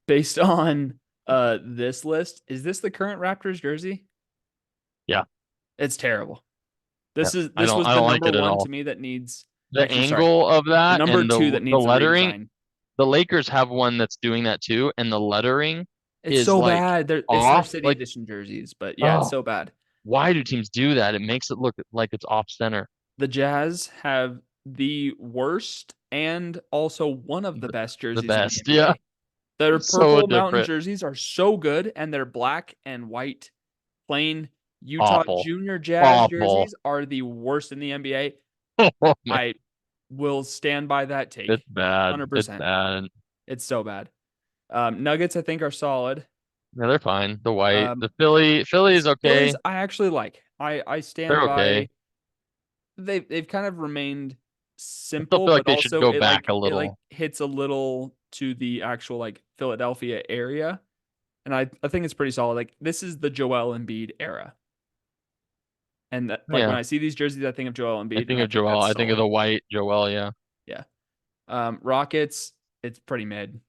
Based on this list, is this the current Raptors jersey? Yeah. It's terrible. Yeah, This was I the don't like number it at one to all. me that needs The actually sorry. angle of The that number and two that the needs a lettering, redesign. the Lakers have one that's doing that too, and the lettering It's is so like bad. It's their off. city Like, edition jerseys, but yeah, it's oh, so bad. why do teams do that? It makes it look like it's off center. The Jazz have the worst and also one of the The, best the jerseys in the best, yeah. NBA. Their So purple mountain different. jerseys are so good, and their black and white plain Utah Awful. Junior Jazz Awful. jerseys are the worst in the NBA. Oh man, I will stand by that it's take. bad. It's 100%. bad. It's so bad. Nuggets, I think, are solid. Yeah, they're fine. The white, Um, the Philly is Phillies, okay. I actually like. I stand They're okay. by. They've kind of remained I still simple, feel like but they should also go back a it like little. hits a little to the actual like Philadelphia area, and I think it's pretty solid. Like this is the Joel Embiid era, and that, like when Yeah. I see these jerseys, I think of Joel I Embiid, and think I of think Joel. that's I think of solid. the white Joel. Yeah. Yeah. Rockets, it's pretty mid.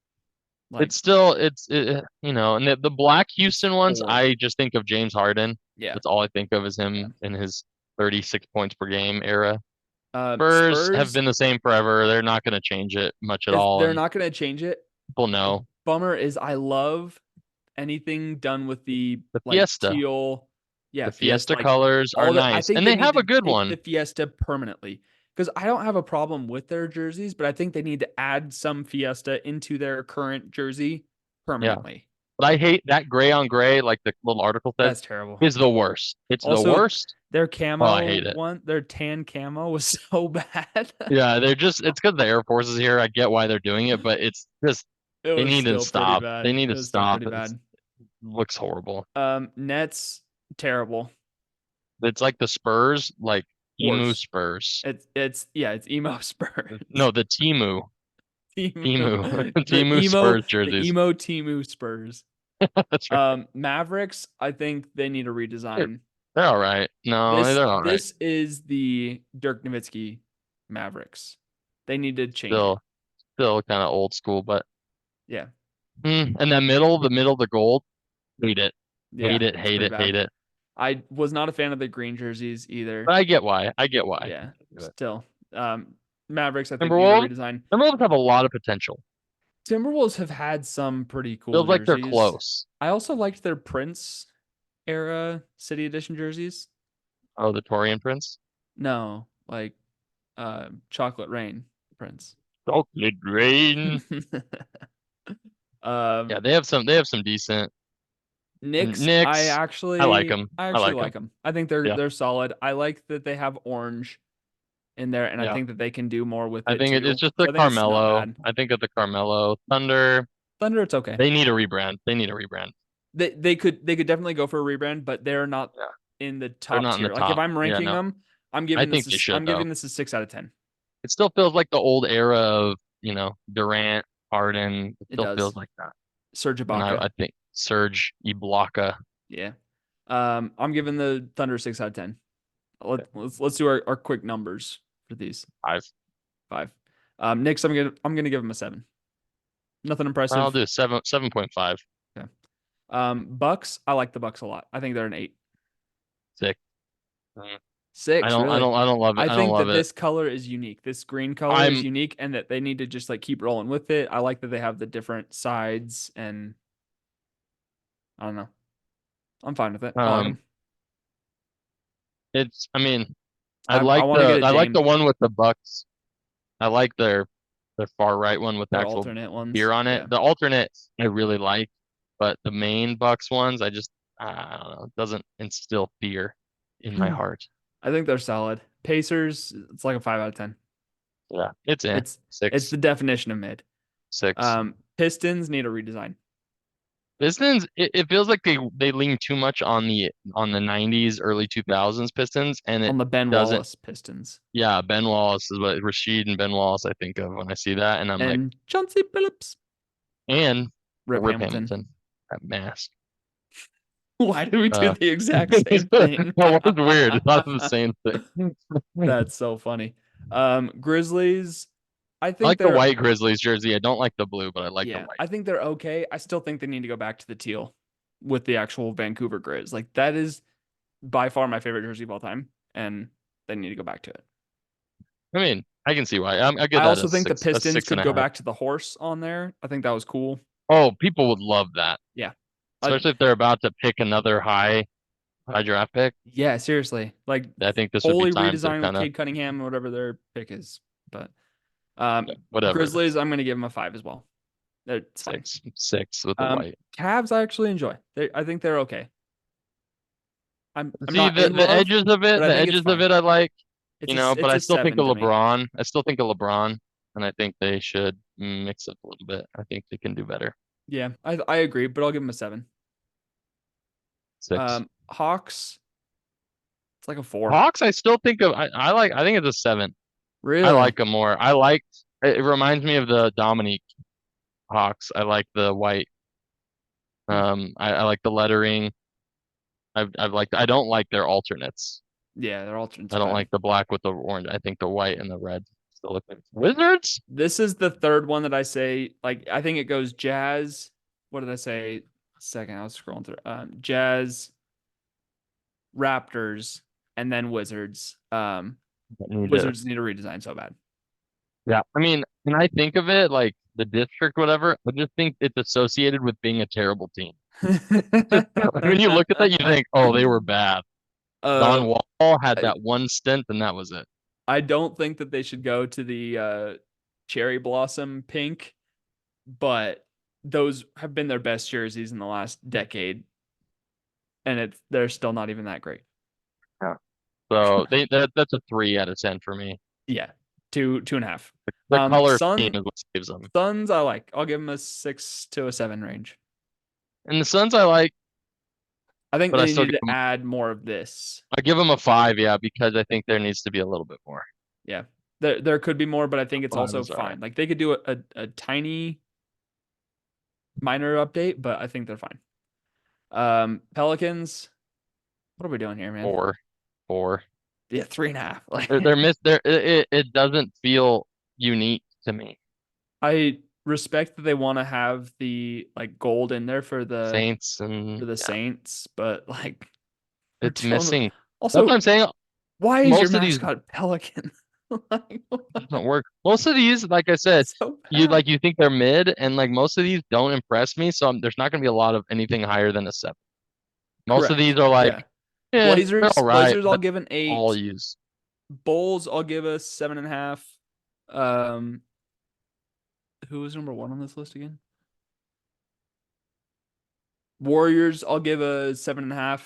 Like And the black it's Houston ones, 4. I just think of James Harden. Yeah. That's all I think of is Yeah. him in his 36 points per game era. Spurs have Spurs been the same forever. They're not going to change it much at is all, they're and not going to change it. people The know bummer is I love anything done with the the like Fiesta. teal, yeah, The Fiesta, Fiesta like colors are all that. I nice, think and they they need have to a good take one. the Fiesta permanently because I don't have a problem with their jerseys, but I think they need to add some Fiesta into their current jersey Yeah, permanently. but I hate that gray on gray, like the little article says, That's terrible. is the worst. It's the Also, worst. their Oh, I camo hate it. one, their tan camo was so bad. Yeah, it's because the Air Force is here. I get why they're doing it, but it's just It they was need to still pretty stop. They bad. need It to was still stop. pretty It bad. looks horrible. Nets terrible. It's like the Spurs, like emu Worse. Spurs. It's yeah, it's emo Spurs. No, the Emo, Timu, the Timu Spurs the jerseys. emo Timu Spurs. That's right. Mavericks, I think they need a They're, redesign. they're all right. No, This they're all right. this is the Dirk Nowitzki Mavericks. They need to change it. Still kind of old school, but Yeah. and that the gold, hate it, Yeah, it's hate pretty it, hate bad. it. I was not a fan of the green jerseys either. But I get why. I get why. Yeah, still. Mavericks, I think, need a Timberwolves, redesign. Timberwolves have a lot of potential. Timberwolves have had some pretty cool Feels like they're jerseys. close. I also liked their Prince era City Edition jerseys. Oh, the Torian Prince. No, like Chocolate Rain Prince. Chocolate Rain. Yeah, um, they have some decent Knicks, Knicks. I like them. I I actually like like them. them. I think Yeah, they're solid. I like that they have orange in there, and I yeah. think that they can do more with I it think it's too. just the So I think it's not Carmelo. bad. I think of the Carmelo Thunder. Thunder, it's okay. They need a rebrand. They need a rebrand. They could definitely go for a rebrand, but they're not Yeah, in the they're top not in the tier. Like if top. I'm Yeah, ranking no. them, I think they should I'm though. giving this a 6 out of 10. It still feels like the old era of, Durant, Harden. It It still feels does. like that. Serge And Ibaka. I think Serge Ibaka. Yeah. I'm giving the Thunder 6 out of 10. Let's do our quick numbers for these. I've 5. Knicks, I'm gonna give them a 7. Nothing I'll impressive. do 7.5. Okay. Bucks, I like the Bucks a lot. I think they're an 8. 6. Mm. 6, really. I don't love it. I I don't think love that it. this color is unique. This green color is I'm unique, and that they need to just like keep rolling with it. I like that they have the different sides, and I don't know. I'm fine with it. I like um them. it's I mean, I want to get a I like the Dame. one with the Bucks. I like their far right one with the Their actual alternate beer ones. on it. Yeah. The alternate I really like, but the main Bucks ones I don't know, it doesn't instill fear in my heart. I think they're solid. Pacers, it's like a 5 out of 10. Yeah, it's in It's 6, the definition of mid. 6. Pistons need a redesign Pistons, it feels like they lean too much on the 90s, early 2000s Pistons, and it on the Ben doesn't. Wallace Pistons Yeah, Ben Wallace is what Rashid and Ben Wallace I think of when I see that, and I'm like, and Chauncey Billups. and Rip Rip Hamilton. Hamilton, that mask. Why did we do the exact same thing? That was weird. It's not the same thing. That's so funny. Grizzlies, I I think like the they're white Grizzlies jersey. I don't like the blue, but I like the yeah, white. I think they're okay. I still think they need to go back to the teal with the actual Vancouver Grizz. Like that is by far my favorite jersey of all time, and they need to go back to it. I mean, I can see why. I I give that also think the a Pistons six and could a go half. back to the horse on there. I think that was cool. Oh, people would love that, Yeah. especially if they're about to pick another high draft pick. Yeah, seriously. Like I think this would be fully time to redesign with kind of Cade Cunningham or whatever their pick is. But whatever it is. Grizzlies, I'm gonna give them a 5 as well. It's fine. Six with the white. Cavs I actually enjoy. I think they're okay. I'm See not in the love, edges of but it, I the think it's edges of fine. it I like, It's but it's I a still think seven of to me. LeBron. I still think of LeBron, and I think they should mix up a little bit. I think they can do better. Yeah, I agree, but I'll give them a seven. Six. Hawks, it's like a four. Hawks, I still think of I think it's a seven. I like Really? them more. I liked it reminds me of the Dominique Hawks. I like the white. Hmm. I like the lettering. I've liked I don't like their alternates. Yeah, their alternates I are don't bad. like the black with the orange. I think the white and the red still look good. Wizards? This is the third one that I say. Like, I think it goes Jazz. What did I say? Second, I was scrolling through. Jazz, Raptors, and then Wizards. Need to, Wizards need a redesign so bad. yeah. I mean, when I think of it, like the district, whatever, I just think it's associated with being a terrible team. Just when you look at that, you think, oh, they were bad. Don uh, Wall had I, that one stint, and that was it. I don't think that they should go to the cherry blossom pink, but those have been their best jerseys in the last decade, and they're still not even that great. Yeah. So that's a 3 out of 10 for me. Yeah, two and a half. The color scheme Sun is what saves them. Suns I like. I'll give them a 6 to a 7 range. And the Suns I like, I think but I they still need give to them add more of this. I give them a 5, yeah, because I think there needs to be a little bit more. Yeah, there could be more, but I think it's 5 also is all right. fine. Like they could do a tiny minor update, but I think they're fine. Pelicans. What are we doing here, man? 4, 4. Yeah, 3.5. Like They're miss. It doesn't feel unique to me. I respect that they want to have the like gold in there Saints for and the yeah, Saints, but like we're it's dealing with missing. That's what also I'm saying. why is your Most of these mascot Pelican? Like, doesn't work. Most of these, like I said, it's so bad. you think they're mid, and like most of these don't impress me. So there's not going to be a lot of anything higher than a 7. Most of these Correct. are like, Yeah. yeah, they're all right, Blazers, I'll but give an all 8. use. Bulls, I'll give a 7.5. Um, who was number one on this list again? Warriors, I'll give a 7.5.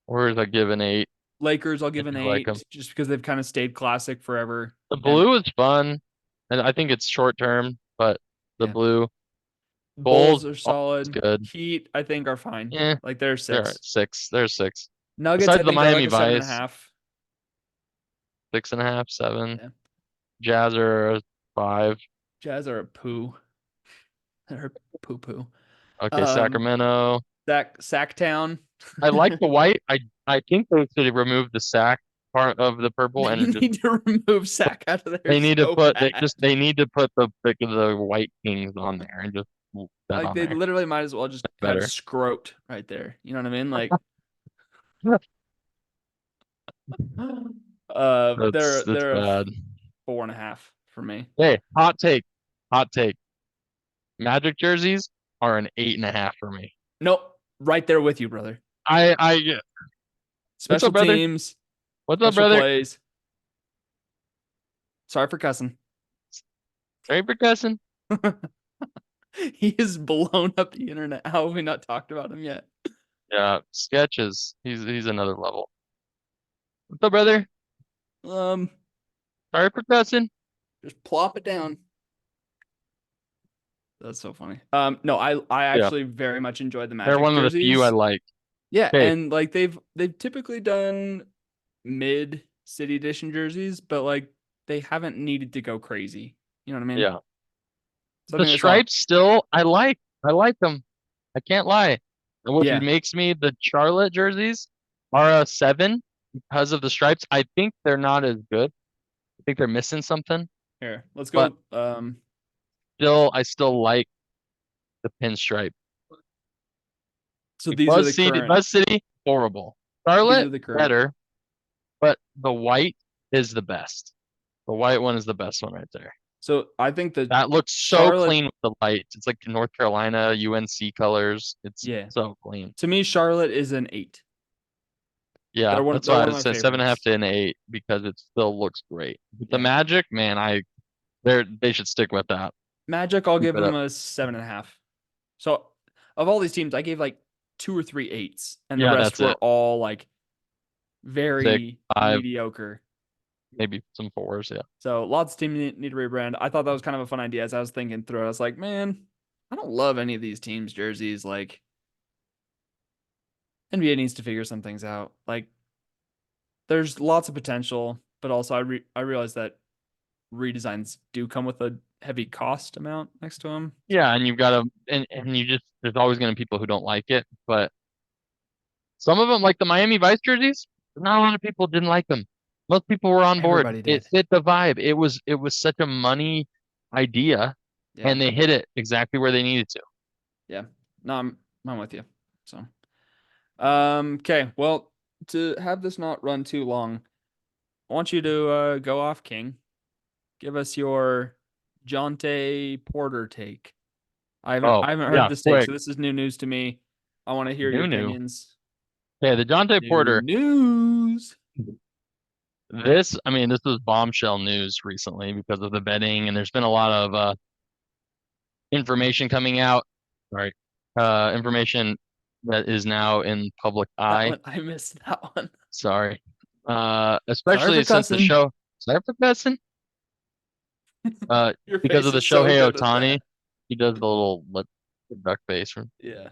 Whereas I give an 8. Lakers, I'll I give an do like them. 8, just because they've kind of stayed classic forever. The And blue is fun, and I think it's short term, but the yeah, blue Bulls Bulls are always solid. good. Heat, I think, are fine. Yeah, Like they're they're at 6. 6. They're 6. Nuggets, I Besides the think, are like Miami a seven and a Vice, half. 6.5, 7. Yeah. Jazz are a 5. Jazz are a poo. They're poo poo. Okay, Um, Sacramento. Sacktown. I like the white. I think they should remove the sack part of the purple They and just need to remove Sack out of there so bad. they need to put the white kings on there and just move that Like on they there literally might as well just have better. scrote right there. You know what I mean? Like That's they're a bad. 4.5 for me. Hey, hot take. Hot take. Magic jerseys are an 8.5 for me. Nope. Right there with you, brother. I what's up, Special brother? teams, What's up, special brother? plays. Sorry for cussing. Sorry for cussing. He has blown up the internet. How have we not talked about him yet? Yeah, sketches. He's another level. What's up, brother? Um, Sorry for cussing. just plop it down. That's so funny. No, I Yeah, actually very much enjoyed the they're Magic one of the few I jerseys. like. Yeah, Okay, and like they've typically done mid city edition jerseys, but like they haven't needed to go crazy. You know what I mean? yeah. So I The think that's all. stripes still, I like. I like them. I can't lie. And which Yeah. makes me the Charlotte jerseys are a 7 because of the stripes. I think they're not as good. I think they're missing something, Here, let's but go. I still like the pinstripe. So Like these are the current. Buzz City, horrible. These Charlotte, are the current. better, but the white is the best. The white one is the best one right there. So I think the That looks so Charlotte. clean with the lights. It's like North Carolina, UNC colors. It's Yeah. so clean. To me, Charlotte is an 8. Yeah, that's They're why one I of my said 7.5 favorites. to an 8 because it still looks great. With the Yeah. Magic, man, they should stick with that. Magic, I'll Keep give it them up. a 7.5. So of all these teams, I gave like 2 or 3 8s, and the Yeah, rest that's it. were all like Six, very five, mediocre. maybe some fours. Yeah. So lots of teams need to rebrand. I thought that was kind of a fun idea as I was thinking through it. I was like, man, I don't love any of these teams' jerseys. Like NBA needs to figure some things out. Like there's lots of potential, but also I realize that redesigns do come with a heavy cost amount next to them. Yeah, and you've got to, and you just, there's always going to be people who don't like it, but some of them, like the Miami Vice jerseys, not a lot of people didn't like them. Most people were on board. Everybody It did. fit the vibe. It was such a money idea, Yeah. and they hit it exactly where they needed to. Yeah. No, I'm with you. So okay. Well, to have this not run too long, I want you to go off, King. Give us your Jonte Porter take. Oh, I haven't heard yeah, this take, quick. so this is new news to me. I want to hear your New. opinions. Okay, the Jonte New Porter. news. I mean, this was bombshell news recently because of the betting, and there's been a lot of information coming out. Right. Information that is now in public That eye. one I missed that one. Sorry. Sorry Especially for since the cussing. show, sorry for cussing. Uh, Your because of face the is so Shohei good at Ohtani, that. he does the little lip duck face, and Yeah.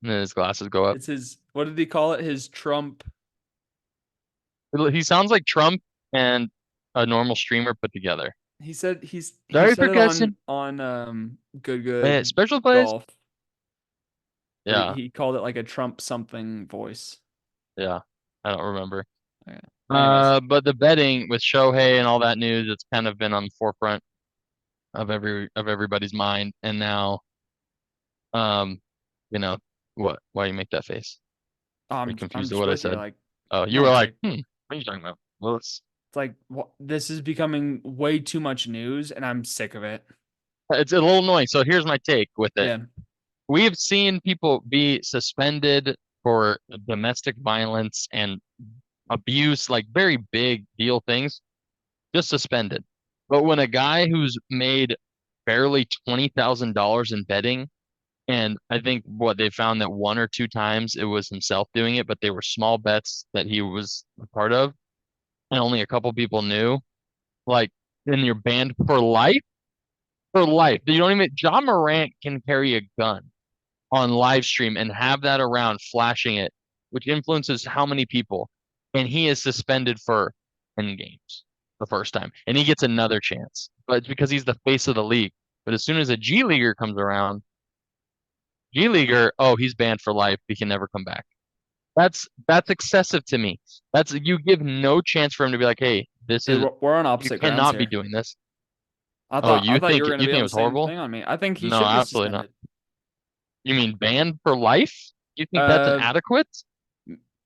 then his glasses go up. It's his, what did he call it? His Trump. He sounds like Trump and a normal streamer put together. He Sorry said for it cussing. on good Special plays. golf, but Yeah, he called it like a Trump something voice. yeah. I don't remember. Okay. Anyways, But the betting with Shohei and all that news, it's kind of been on the forefront of everybody's mind. And now, um, you know, what? Why you make that face? Are you I'm confused at just what I with you. said? Like, Oh, you no, were it's like, like what are you talking about? Well, this is becoming way too much news, and I'm sick of it. it's a little annoying. So here's my take with it. Yeah, We have seen people be suspended for domestic violence and abuse, like very big deal things, just suspended. But when a guy who's made barely $20,000 in betting, and I think what they found that one or two times it was himself doing it, but they were small bets that he was a part of, and only a couple people knew, like, then you're banned for life. For life. You don't even, John Morant can carry a gun on live stream and have that around flashing it, which influences how many people. And he is suspended for 10 games the first time. And he gets another chance. But it's because he's the face of the league. But as soon as a G Leaguer comes around, G Leaguer, oh, he's banned for life. He can never come back. That's excessive to me. That's you give no chance for him to be like, hey, this dude, is we're on you opposite grounds cannot be here. doing this. Oh, I you thought you think were gonna you be think on it the was same horrible? thing on me. I think he No, should be absolutely not. suspended. You mean banned for life? You think that's Uh, inadequate?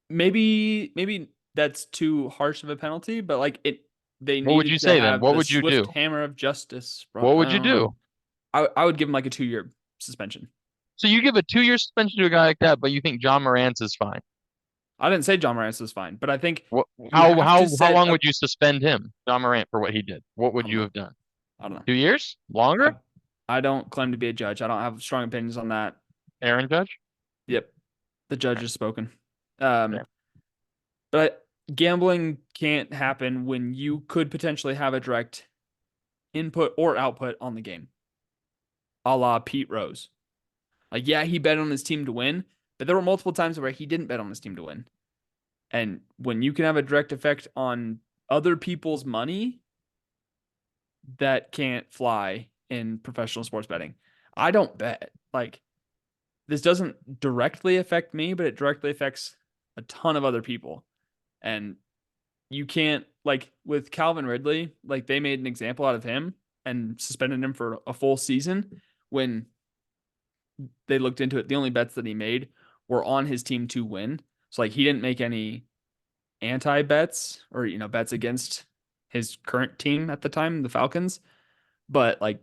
maybe that's too harsh of a penalty, but like they What would you needed to say then? have What the would you swift do? hammer of justice brought. What I would you don't know. do? I would give him like a 2 year suspension. So you give a 2 year suspension to a guy like that, but you think John Morant's is fine. I didn't say John Morant is fine, but I think What? you How have to how how set long a. would you suspend him, John Morant, for what he did? What I would don't you know. have done? I don't know. 2 years? Longer? I I don't claim to be a judge. I don't have strong opinions on that. Aaron Judge? Yep, the judge has spoken. Okay. Um, but gambling can't happen when you could potentially have a direct input or output on the game, a la Pete Rose. Like, yeah, he bet on his team to win, but there were multiple times where he didn't bet on his team to win. And when you can have a direct effect on other people's money, that can't fly in professional sports betting. I don't bet. Like, this doesn't directly affect me, but it directly affects a ton of other people. And you can't, like with Calvin Ridley, like they made an example out of him and suspended him for a full season when they looked into it. The only bets that he made were on his team to win. So like he didn't make any anti bets or bets against his current team at the time, the Falcons. But like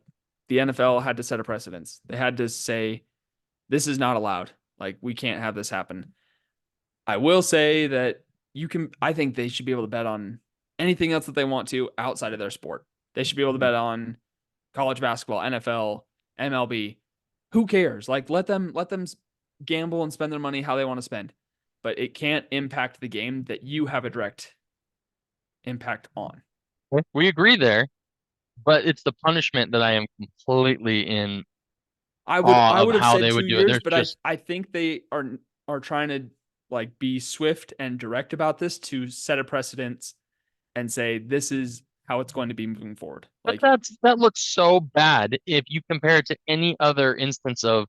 the NFL had to set a precedence. They had to say this is not allowed. Like we can't have this happen. I will say that I think they should be able to bet on anything else that they want to outside of their sport. They should be able to bet on college basketball, NFL, MLB. Who cares? Like let them gamble and spend their money how they want to spend, but it can't impact the game that you have a direct impact on. We agree there, but it's the punishment that I am completely in I awe of would have how said they two would do it. years, There's but I just I think they are trying to like be swift and direct about this to set a precedence and say this is how it's going to be moving forward. but Like that looks so bad if you compare it to any other instance of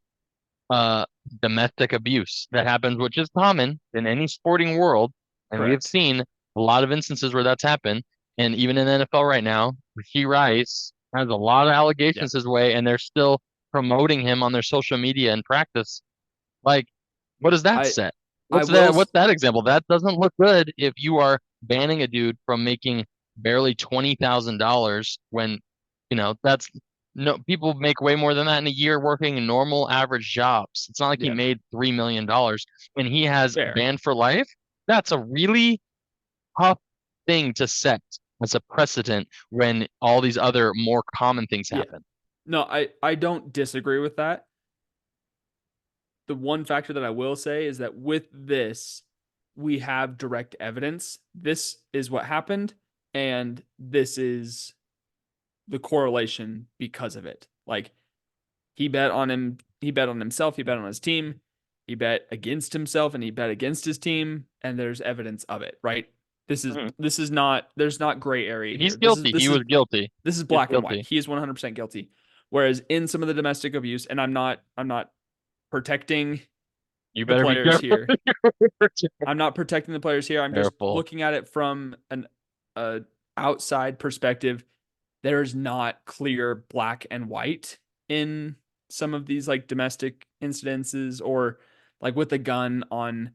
uh domestic abuse that happens, which is common in any sporting world, and we have correct. seen a lot of instances where that's happened. And even in the NFL right now, Rasheed Rice has a lot of Yeah. allegations his way, and they're still promoting him on their social media and practice. Like, what does that I set? I What's will that? What's that example? That doesn't look good if you are banning a dude from making barely $20,000 when, that's no people make way more than that in a year working in normal average jobs. It's not like he yeah, made $3 million and he has fair. banned for life. That's a really tough thing to set as a precedent when all these other more common things Yeah. happen. No, I don't disagree with that. The one factor that I will say is that with this, we have direct evidence. This is what happened, and this is the correlation because of it. Like he bet on him, he bet on himself, he bet on his team, he bet against himself, and he bet against his team, and there's evidence of it, right? Mhm. This is not there's not gray area He's here. This is guilty. He this is was guilty. this is He's black and white. guilty. He is 100% guilty. Whereas in some of the domestic abuse, and I'm not protecting You the better be players careful. here. I'm not protecting the players here. I'm just Careful. looking at it from an uh, outside perspective. There's not clear black and white in some of these like domestic incidences or like with the gun on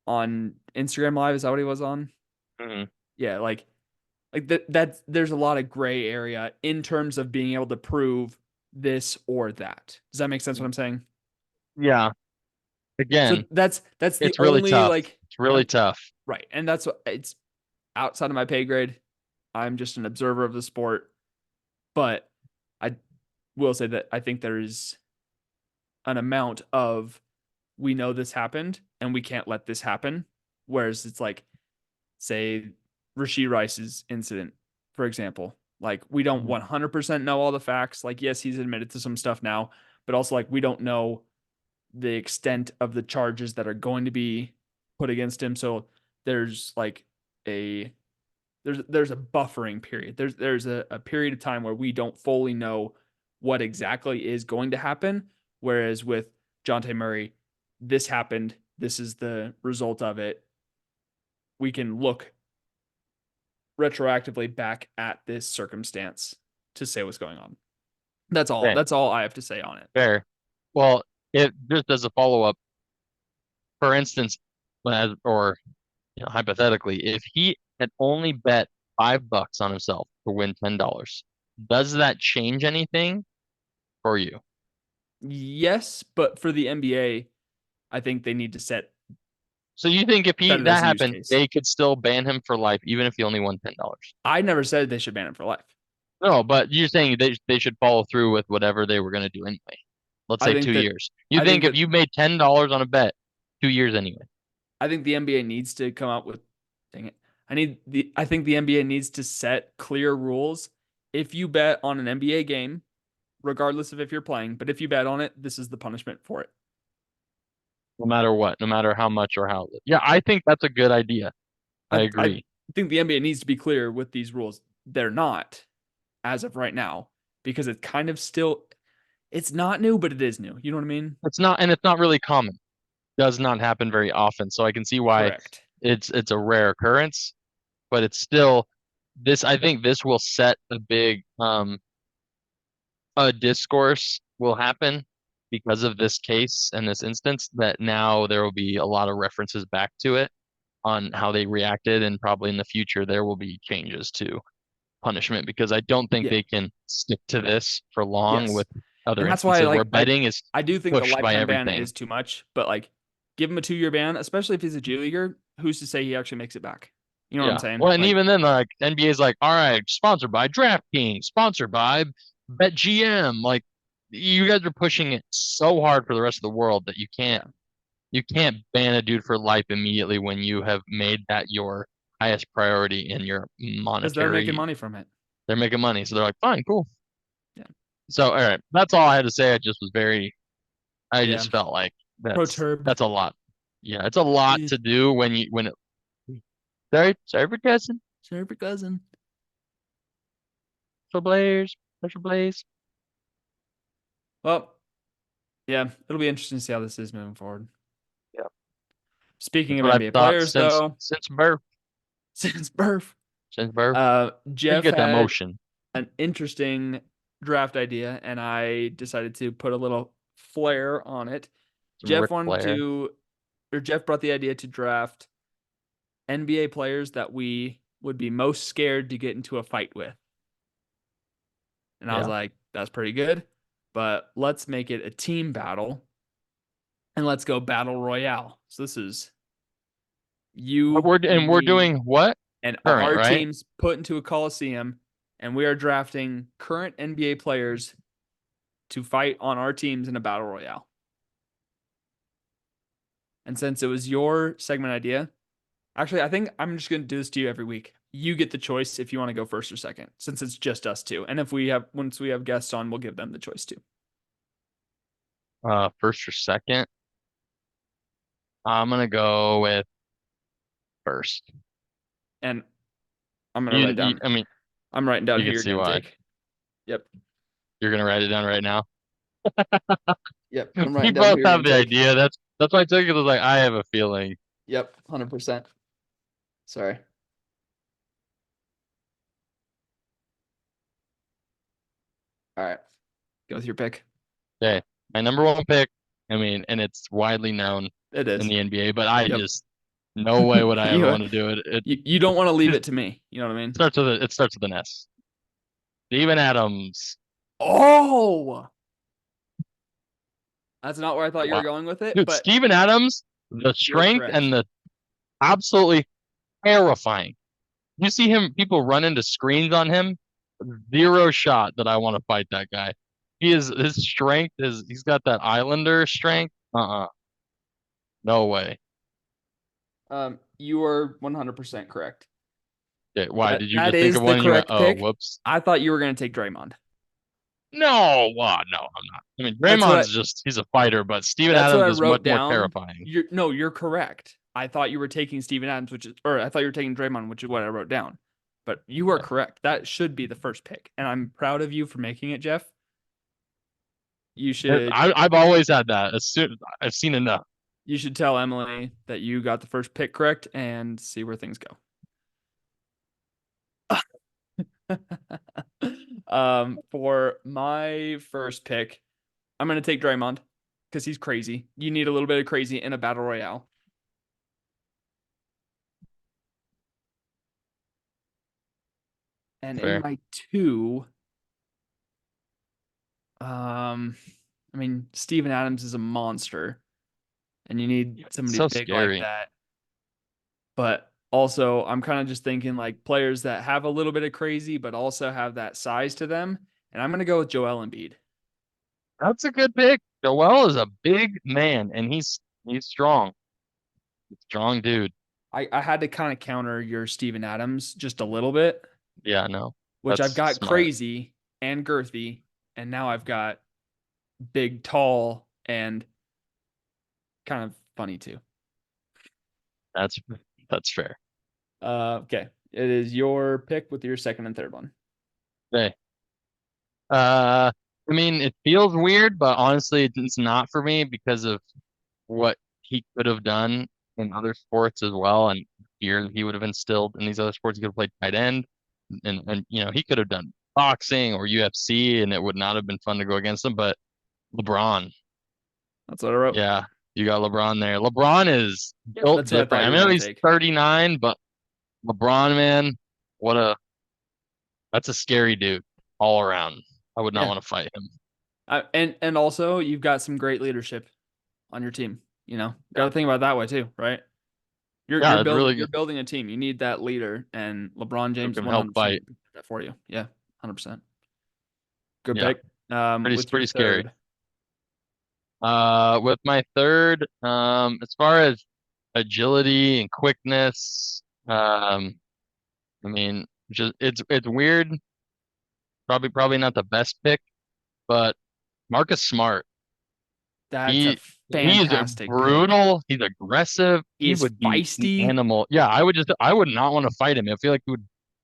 Instagram Live. Is that what he was on? Mhm. Yeah, like that there's a lot of gray area in terms of being able to prove this or that. Does that make sense what I'm saying? Yeah. So Again, that's the it's really only tough. like It's really and tough. right. And that's what it's outside of my pay grade. I'm just an observer of the sport, but I will say that I think there is an amount of we know this happened and we can't let this happen. Whereas it's like, say, Rasheed Rice's incident, for example. Like, we don't Mhm. 100% know all the facts. Like, yes, he's admitted to some stuff now, but also, like, we don't know the extent of the charges that are going to be put against him. So there's like a there's a buffering period. There's a period of time where we don't fully know what exactly is going to happen. Whereas with Jonte Murray, this happened. This is the result of it. We can look retroactively back at this circumstance to say what's going on. That's all. Okay, That's all I have to say on it. fair. Well, it just as a follow-up, for instance, or hypothetically, if he had only bet $5 on himself to win $10, does that change anything for you? Yes, but for the NBA, I think they need to So you think if set he it as that a use happened, case. they could still ban him for life, even if he only won $10? I never said they should ban him for life. No, but you're saying they should follow through with whatever they were going to do anyway. Let's I say think two that years. You I think think if that you made $10 on a bet, 2 years anyway? I think the NBA needs to come up with dang it. I think the NBA needs to set clear rules. If you bet on an NBA game, regardless of if you're playing, but if you bet on it, this is the punishment for it. No matter what, no matter how much or how. Yeah, I think that's a good idea. I I agree. think the NBA needs to be clear with these rules. They're not as of right now because it's kind of still it's not new, but it is new. You know what I mean? It's not really common. Does not happen very often. So I can see why Correct. it's a rare occurrence, but it's still this. I think this will set a big a discourse will happen because of this case and this instance that now there will be a lot of references back to it on how they reacted, and probably in the future there will be changes to punishment because I don't think Yeah. they can stick to this for long Yes. with other And that's why instances where like betting is I do think the pushed by lifetime ban everything. is too much, but like give him a 2 year ban, especially if he's a G leaguer. Who's to say he actually makes it back? You know what I'm Yeah. saying? Well, and Like even then, like NBA's like, all right, sponsored by DraftKings, sponsored by Bet GM. Like you guys are pushing it so hard for the rest of the world that Yeah, you can't ban a dude for life immediately when you have made that your highest priority in your because they're making monetary. money from it. They're making money, so they're like, fine, cool. Yeah, So all right, that's all I had to say. I just was very. I yeah. just felt like Perturbed. that's a lot. Yeah, it's a lot Yeah. to do when it. Sorry for guessing. Sorry for cousin. For Blaze, special Blaze. Well, yeah, it'll be interesting to see how this is moving forward. Yeah, Speaking that's of what I've NBA thought players, though, since birth. since birth, Since birth, you Jeff get that had motion, an interesting draft idea, and I decided to put a little flair on it. some Jeff Ric wanted Flair. to, or Jeff brought the idea to draft NBA players that we would be most scared to get into a fight with. And I was Yeah, like, that's pretty good, but let's make it a team battle and let's go battle royale. So this is you, we're me, doing what and current, our right? teams put into a coliseum, and we are drafting current NBA players to fight on our teams in a battle royale. And since it was your segment idea, actually, I think I'm just going to do this to you every week. You get the choice if you want to go first or second, since it's just us two. And if we have, once we have guests on, we'll give them the choice too. First or second. I'm gonna go with first. And I'm going to write down, I mean, I'm writing down you who can you're see going to why. take. Yep. You're gonna write it down right now. Yep. I'm We writing down who both you're have going to the take. idea. That's why I took it. Was like I have a feeling. Yep. 100%. Sorry. All right. Go with your pick. Okay, my number one pick. I mean, and it's widely known It in is. the NBA, but I Yep. just no way would I ever you, want to do it. you don't want to leave It it to me. You know what I mean? starts with an S. Steven Adams. Oh, that's not where I thought you were Wow. going with it, Dude, but Steven Adams, the you're strength correct. and the absolutely terrifying. You see him, people run into screens on him, zero shot that I want to fight that guy. His strength is he's got that Islander strength. No way. You are 100% correct. Okay, why? That Did you that just think is of the one and you went, correct oh, pick. whoops? I thought you were going to take Draymond. No, wow, no, I'm not. I mean, That's what I Draymond's just he's a fighter, but Steven that's what Adams I is much wrote more down. terrifying. You're no, you're correct. I thought you were taking Steven Adams, which is, or I thought you were taking Draymond, which is what I wrote down. But you are Yeah. correct. That should be the first pick, and I'm proud of you for making it, Jeff. You should I've always had that. As soon I've seen enough. you should tell Emily that you got the first pick correct and see where things go. For my first pick, I'm gonna take Draymond because he's crazy. You need a little bit of crazy in a battle royale. And in Fair. my two, I mean, Steven Adams is a monster, and you need It's somebody so big like scary. that. But also, I'm kind of just thinking like players that have a little bit of crazy, but also have that size to them. And I'm gonna go with Joel Embiid. That's a good pick. Joel is a big man, and he's strong. Strong dude. I had to kind of counter your Steven Adams just a little bit, Yeah, no, which I've that's got smart. crazy and girthy, and now I've got big, tall, and kind of funny too. That's that's fair. Okay. It is your pick with your second and third one. Okay. I mean, it feels weird, but honestly, it's not for me because of what he could have done in other sports as well, and fear he would have instilled in these other sports. He could have played tight end, and he could have done boxing or UFC, and it would not have been fun to go against him. But LeBron, That's what I wrote. yeah, you got LeBron there. LeBron is built That's what I thought different. you I were know gonna he's take. 39, but LeBron, man, what a that's a scary dude all around. I would not Yeah. want to fight him. And also you've got some great leadership on your team. You know, got Yeah, to think about it that way too, right? yeah, it's really You're good. building a team. You need that leader, and LeBron Who James can help fight. 100% that for you. Yeah, 100%. Good Yeah, pick. pretty With your pretty scary. third, With my third, as far as agility and quickness, I mean, just it's weird. Probably not the best pick, but Marcus Smart. that's a He is fantastic pick. brutal. He's aggressive. He He is would be an feisty. animal. Yeah, I would not want to fight him. I feel like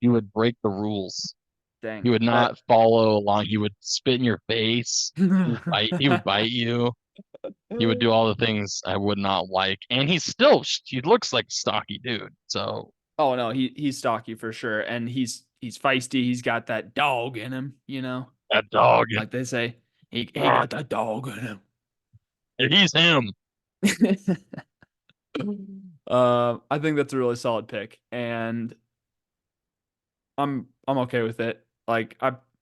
he would break the rules. He Dang, would that not follow along. He would spit in your face. He would bite you. He would do all the things I would not like. And he looks like a stocky dude. So Oh no, he's stocky for sure, and he's feisty. He's got that dog in him, that dog, like they say. He ah, got that dog in he's him. him. I think that's a really solid pick, and I'm okay with it. Like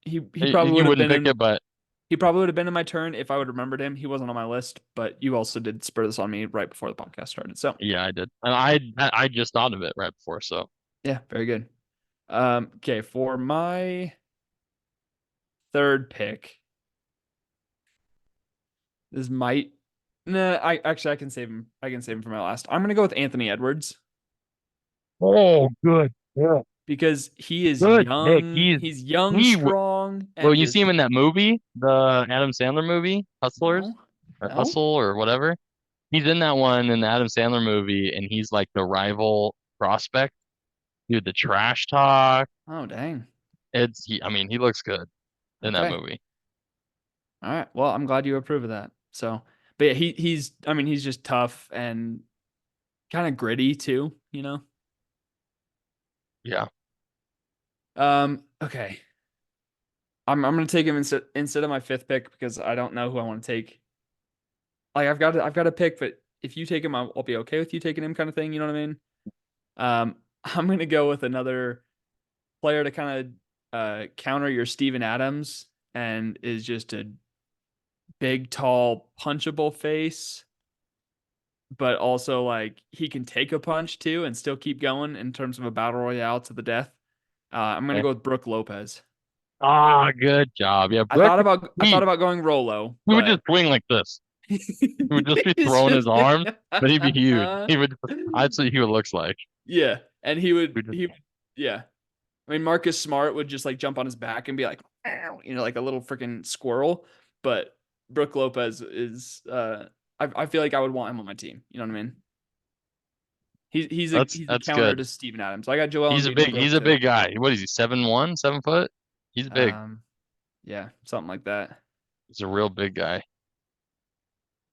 he probably You would have wouldn't been pick in it, but he probably would have been in my turn if I would have remembered him. He wasn't on my list, but you also did spur this on me right before the podcast started. So yeah, I did. And I just thought of it right before. So yeah, very good. Okay, for my third pick, this might nah, I can save him. I can save him for my last. I'm gonna go with Anthony Edwards oh, good. Yeah. because he is Good pick. young. He's young, He strong, well, and you see him just in that movie, the Adam Sandler movie, Hustlers no, or no. Hustle or whatever. He's in that one in the Adam Sandler movie, and he's like the rival prospect. Dude, the trash talk. Oh dang. I mean, he looks good in that Okay. movie. All right. Well, I'm glad you approve of that. So, but yeah, he's I mean, he's just tough and kind of gritty too. Yeah. Okay. I'm gonna take him instead of my fifth pick because I don't know who I want to take. Like I've got a pick, but if you take him, I'll be okay with you taking him, kind of thing. You know what I mean? I'm gonna go with another player to kind of counter your Steven Adams and is just a big, tall, punchable face, but also like he can take a punch too and still keep going in terms of a battle royale to the death. I'm gonna Okay. go with Brooke Lopez. Ah, good job. Yeah, Brooke. I thought He about going Rolo, he would just but swing like this. He would just be it's throwing his just arms, but he'd be huge. He would. I'd say he would looks like. yeah, and He would just, yeah. I mean Marcus Smart would just like jump on his back and be like, "Ow," like a little freaking squirrel, but Brooke Lopez is I feel like I would want him on my team. You know what I mean? He's a that's counter good. to Steven Adams. So I got Joel Embiid and He's Brooke a too. big guy. What is he? 7'1", 7 foot? He's big. Um, yeah, something like that. He's a real big guy.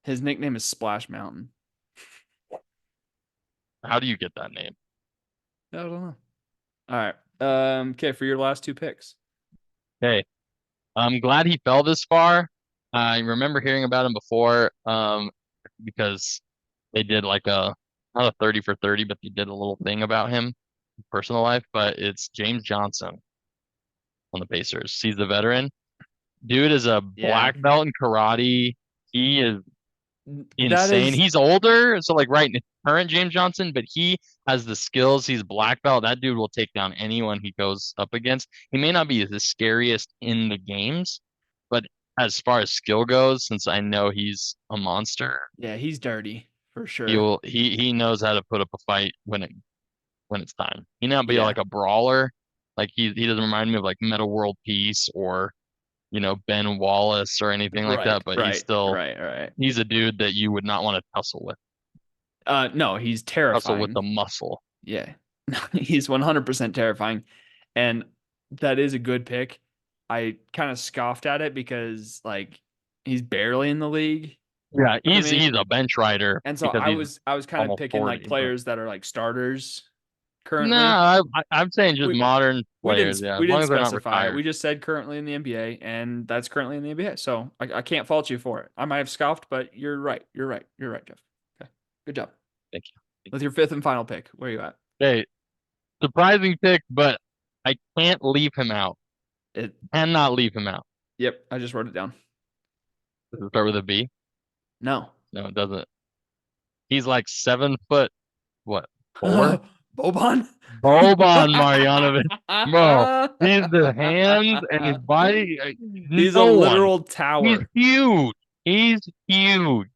His nickname is Splash Mountain. How do you get that name? I don't know. All right. Okay, for your last two picks. Hey, I'm glad he fell this far. I remember hearing about him before, because they did like a not a 30 for 30, but they did a little thing about him, personal life. But it's James Johnson on the Pacers. He's the veteran. Dude is a Yeah. black belt in karate. He is That insane. is He's older, so like right current James Johnson, but he has the skills. He's black belt. That dude will take down anyone he goes up against. He may not be the scariest in the games, but as far as skill goes, since I know he's a monster, yeah, he's dirty for he sure. will he knows how to put up a fight when it's time. He may not be Yeah. like a brawler. Like he doesn't remind me of like Meta World Peace or Ben Wallace or anything like Right, that, but right, right, right. he's a dude that you would not want to No, he's tussle with the terrifying. muscle. Yeah. He's 100% terrifying. And that is a good pick. I kind of scoffed at it because like he's barely in the league. Yeah, You know what I he's mean? a bench rider And so because he's I was kind of almost picking like 40. But players that are like starters no, currently. I'm saying just We modern players. Yeah, as we long didn't as they're not specify. retired. We just said currently in the NBA, and that's currently in the NBA. So I can't fault you for it. I might have scoffed, but you're right. You're right. You're right, Jeff. Okay. Good job. Thank you. With your fifth and final pick, where are you at? Hey, surprising pick, but I can't leave him out. It Cannot leave him out. Yep, I just wrote it down. Does it start with a B? No. No, it doesn't. He's like 7 foot, what, 4? Boban. Boban Marjanovic, bro. He's the hands and his body. He's a No one. literal He's tower. huge. He's huge.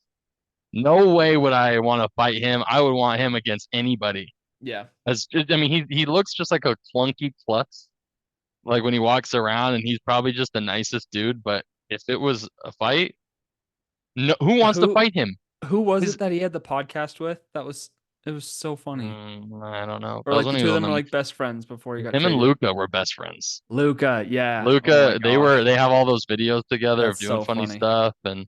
No way would I want to fight him. I would want him against anybody. Yeah. As I mean, he looks just like a clunky klutz, like when he walks around, and he's probably just the nicest dude. But if it was a fight, no, who wants to Who fight him? who was His, it that he had the podcast with? It was so funny. I don't know. Or That was like when the he two of was on them are the. like best friends before he got Him and traded. Luca were best friends. Luca, yeah. Oh my Luca, gosh. they have all those videos together of That's doing so funny funny. stuff, and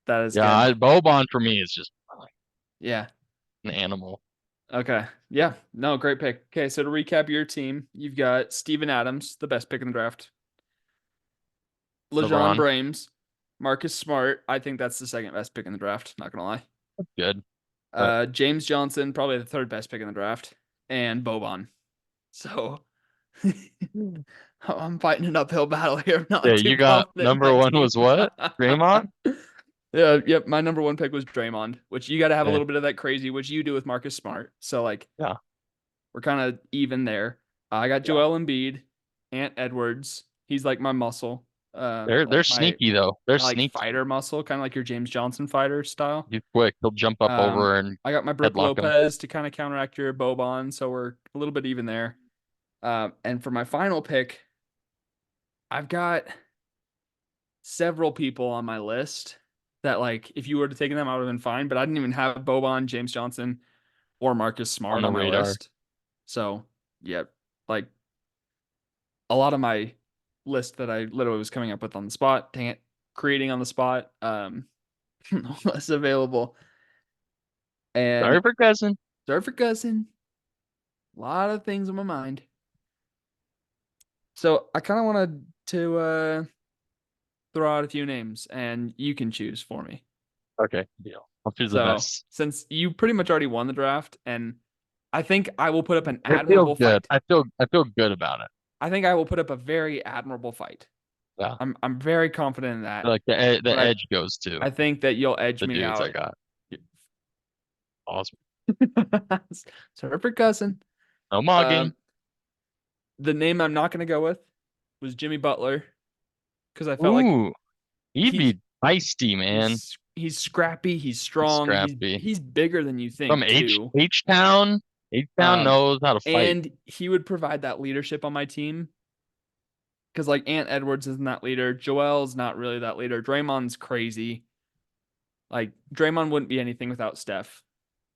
That is yeah, good. Boban for me is just Yeah. an animal. Okay. Yeah. No, great pick. Okay, so to recap your team, you've got Steven Adams, the best pick in the draft. LeJon LeBron, Brames, Marcus Smart. I think that's the second best pick in the draft, not gonna lie. good, but James Johnson, probably the third best pick in the draft, and Boban. So I'm fighting an uphill battle here. I'm yeah, not too you got confident in number my one team. was what? Draymond? Yeah, yep. My number one pick was Draymond, which you got to have a Okay, little bit of that crazy, which you do with Marcus Smart. So like yeah, we're kind of even there. I got yeah. Joel Embiid, Ant Edwards. He's like my muscle, They're like my sneaky though. They're my like sneaky. fighter muscle, kind of like your James Johnson fighter style. He's quick. He'll jump up over and I got my Brooke headlock him. Lopez to kind of counteract your Boban, so we're a little bit even there. And for my final pick, I've got several people on my list that, like, if you were to take them, I would have been fine. But I didn't even have Boban, James Johnson, or Marcus On Smart the on my radar. list. So, yeah, like a lot of my list that I literally was coming up with on the spot, dang it, creating on the spot, was available. Sorry And for cousin. sorry for cussing. A lot of things on my mind. So I kind of wanted to throw out a few names, and you can choose for me. Okay, deal. I'll choose the So best. since you pretty much already won the draft, and I think I will put up an It feels admirable good. fight. I feel good about it. I think I will put up a very admirable fight. Yeah. I'm very confident in that. Like the But edge goes to I think that you'll edge the me dudes I out. got. Awesome. Sorry for cussing. No mogging. Um, the name I'm not gonna go with was Jimmy Butler because I felt like Ooh, he'd he's be feisty, man. he's scrappy, he's He's strong, scrappy. he's bigger than you From think too. H Town. H Town Um, knows how to fight. and he would provide that leadership on my team because like Ant Edwards isn't that leader, Joel's not really that leader, Draymond's crazy. Like Draymond wouldn't be anything without Steph,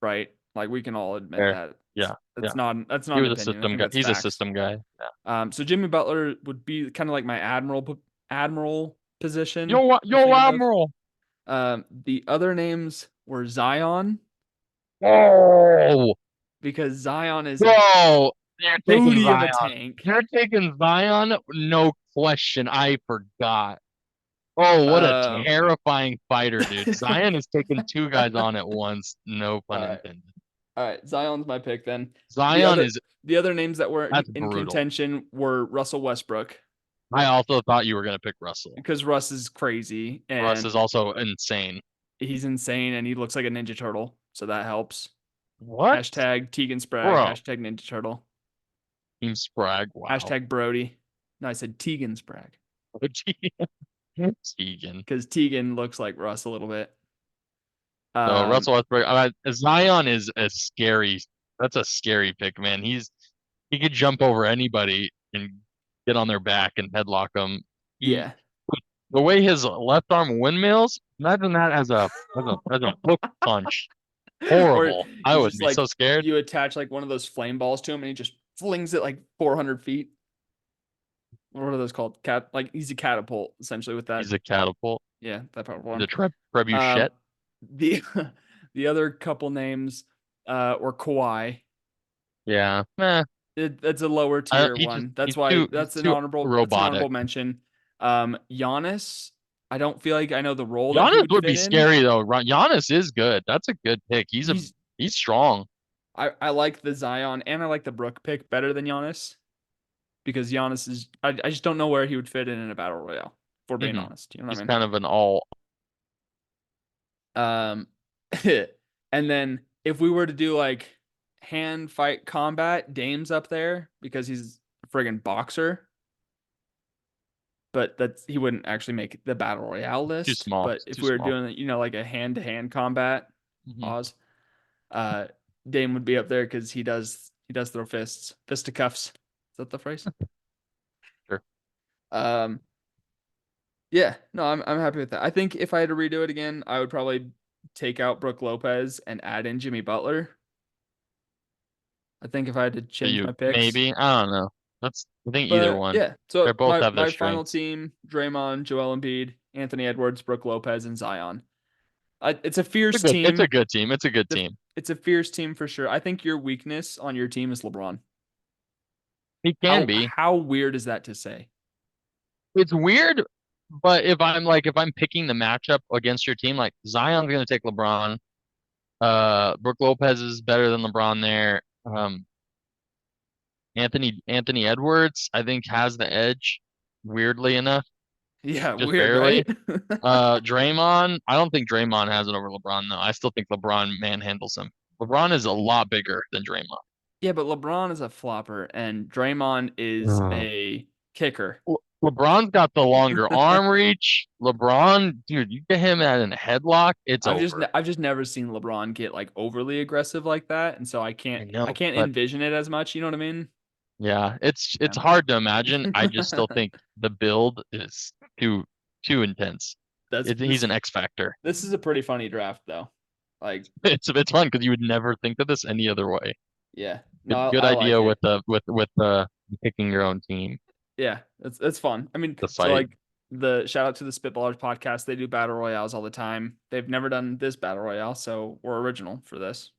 right? Like we can all admit There. that. Yeah. Yeah. That's He not an was a opinion. I system think guy. that's He's a facts. system guy. Yeah. So Jimmy Butler would be kind of like my admiral position to Yo, think of. Admiral. The other names were Zion Oh, because Zion is a bro. You're taking booty of a Zion. tank. You're taking Zion. No question. I forgot. Oh, what a Um, terrifying fighter, dude. Zion is taking two guys on at once. No all pun right, intended. all right. Zion's my pick then. The Zion other is the other names that were that's in brutal. contention were Russell Westbrook I also thought you were gonna pick Russell. because Russ is crazy Russ and is also insane. he's insane and he looks like a Ninja Turtle, so that helps. What? Hashtag Tegan Spragg. Bro. Hashtag Ninja Turtle. Team Sprague. Wow. Hashtag Brody. No, I said Tegan Spragg Tegan. because Tegan looks like Russ a little bit. No, Um, Russell Westbrook. Zion is a scary. That's a scary pick, man. He could jump over anybody and get on their back and headlock them. He yeah. the way his left arm windmills. Imagine that as a hook punch. Or Horrible. I he's would just be so like scared. you attach like one of those flame balls to him and he just flings it like 400 feet. What are those called? Like he's a catapult essentially with that. He's a catapult. Yeah, that powerful He's a one. trebuchet. Um, the the other couple names were Kawhi. Yeah. That's a lower tier one. That's why He's that's too an robotic. honorable mention. Giannis, I don't feel like I know the role that he Giannis would would fit be in. scary though. Giannis is good. That's a good pick. He's He's strong. I like the Zion and I like the Brook pick better than Giannis because Giannis is I just don't know where he would fit in a battle royale. For being Hmm. honest, you know what He's I mean? kind of an all. Um, and then if we were to do like hand fight combat, Dame's up there because he's a friggin' boxer. But that's he wouldn't actually make the battle royale Too list. small. But It's if too we were small. doing, like a hand to hand combat, Hmm. pause, uh, Dame would be up there because he does throw fists, fisticuffs. Is that the phrase? Sure. Um, yeah, no, I'm happy with that. I think if I had to redo it again, I would probably take out Brooke Lopez and add in Jimmy Butler. I think if I had to So change you my picks. maybe I don't know. I think either But one. yeah, They so both my have their my final strengths. team: Draymond, Joel Embiid, Anthony Edwards, Brooke Lopez, and Zion. It's a It's a fierce good. It's a team. good team. It's a good It's a, team. it's a fierce team for sure. I think your weakness on your team is LeBron. He can be. How weird is that to say? It's weird, but if I'm picking the matchup against your team, like Zion's gonna take LeBron. Brook Lopez is better than LeBron there. Anthony Edwards, I think, has the edge, weirdly enough, Yeah, just weird, right? barely. Draymond, I don't think Draymond has it over LeBron though. I still think LeBron manhandles him. LeBron is a lot bigger than Draymond. Yeah, but LeBron is a flopper and Draymond is Ugh. a kicker. LeBron's got the longer arm reach. LeBron, dude, you get him at a headlock, it's over. I've just never seen LeBron get like overly aggressive like that, and so I I know, can't but envision it as much. You know what I mean? yeah, it's Yeah. hard to imagine. I just still think the build is too intense. That's He's this an X factor. this is a pretty funny draft though. Like, It's fun because you would never think of this any other way. yeah, no, Good I like idea it. with the picking your own team, Yeah, it's fun. I mean, the so fight. like the shout out to the Spitballers podcast. They do battle royales all the time. They've never done this battle royale, so we're original for this.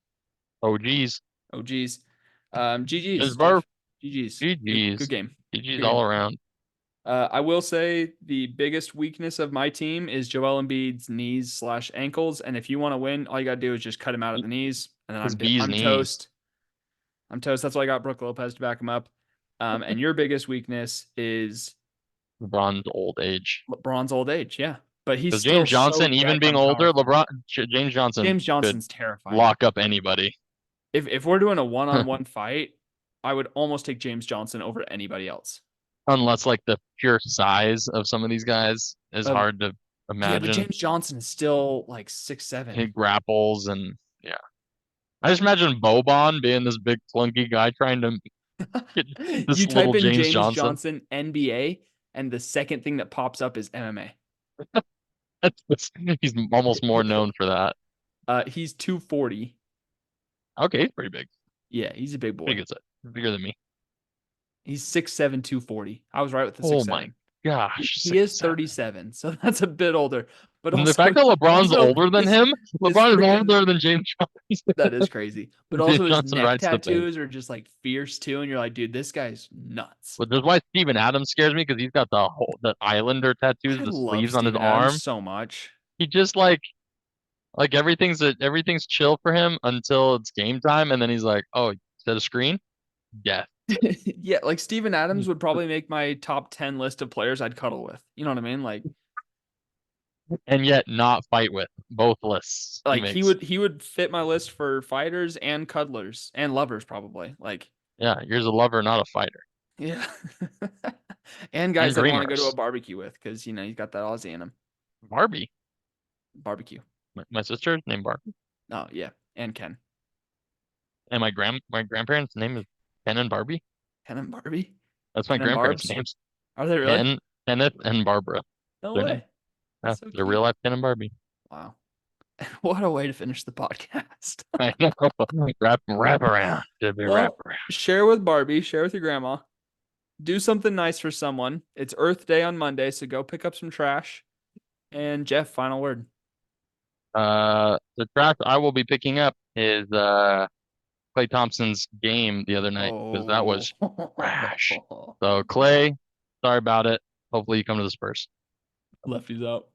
Oh geez, Oh geez. Ms. GG's, Barf, Jeff. GG's. Good GG's, game. GG's Good all game. around. I will say the biggest weakness of my team is Joel Embiid's knees slash ankles. And if you want to win, all you gotta do is just cut him out at the knees, and then His bee's I'm knees. toast. I'm toast. That's why I got Brooke Lopez to back him up. And your biggest weakness is LeBron's old age. LeBron's old age. Yeah, but he's Because still James so Johnson, even being daggone older, powerful. James Johnson James could Johnson's terrifying. lock up anybody. If we're doing a one on one fight, I would almost take James Johnson over anybody else. Unless like the pure size of some of these guys is Of hard to Yeah, but imagine. James Johnson is still like He 6'7". grapples and yeah. I just imagine Boban being this big clunky guy trying to get this You type little in James James Johnson. Johnson NBA, and the second thing that pops up is MMA. He's almost more known for that. He's 240. Okay, he's pretty big. Yeah, he's a big Big boy. is it? Bigger than me. He's 6'7", 240. I was right with the Oh six my seven. gosh, He is 6'7". 37, so that's a bit older. But And the also, fact that LeBron's also older than his him, his LeBron is freaking older than James that is Johnson. crazy. But James also his Johnson neck rides the bench. tattoos are just like fierce too, and you're like, dude, this guy's nuts. But that's why Steven Adams scares me because he's got the Islander tattoos, I the love sleeves on his Steven Adams arm. so much. He just like everything's chill for him until it's game time, and then he's like, "Oh, is that a screen? Death." Yeah, like Steven Adams would probably make my top 10 list of players I'd cuddle with. You know what I mean? And yet not fight with both lists he Like makes. he would fit my list for fighters and cuddlers and lovers probably. Like, Yeah, you're a lover, not a fighter. yeah. And And guys I'd want to go to a dreamers. barbecue with because he's got that Aussie in him. Barbie. Barbecue. My sister named Barbie, Oh, yeah. And Ken. and my grandparents' name is Ken and Barbie. Ken and Barbie. That's my Ken and grandparents' Barbs. names. Are they really? Kenneth, and Barbara. No Their name. way. Yeah, That's so they're real cute. life Ken and Barbie. Wow. What a way to finish the podcast. I know. Wrap around. Should be wrap Well, around. share with Barbie, share with your grandma. Do something nice for someone. It's Earth Day on Monday, so go pick up some trash. And Jeff, final word. The track I will be picking up is Clay Thompson's game the other night because that Oh. was trash. So Clay, sorry about it. Hopefully you come to the Spurs. Lefties out.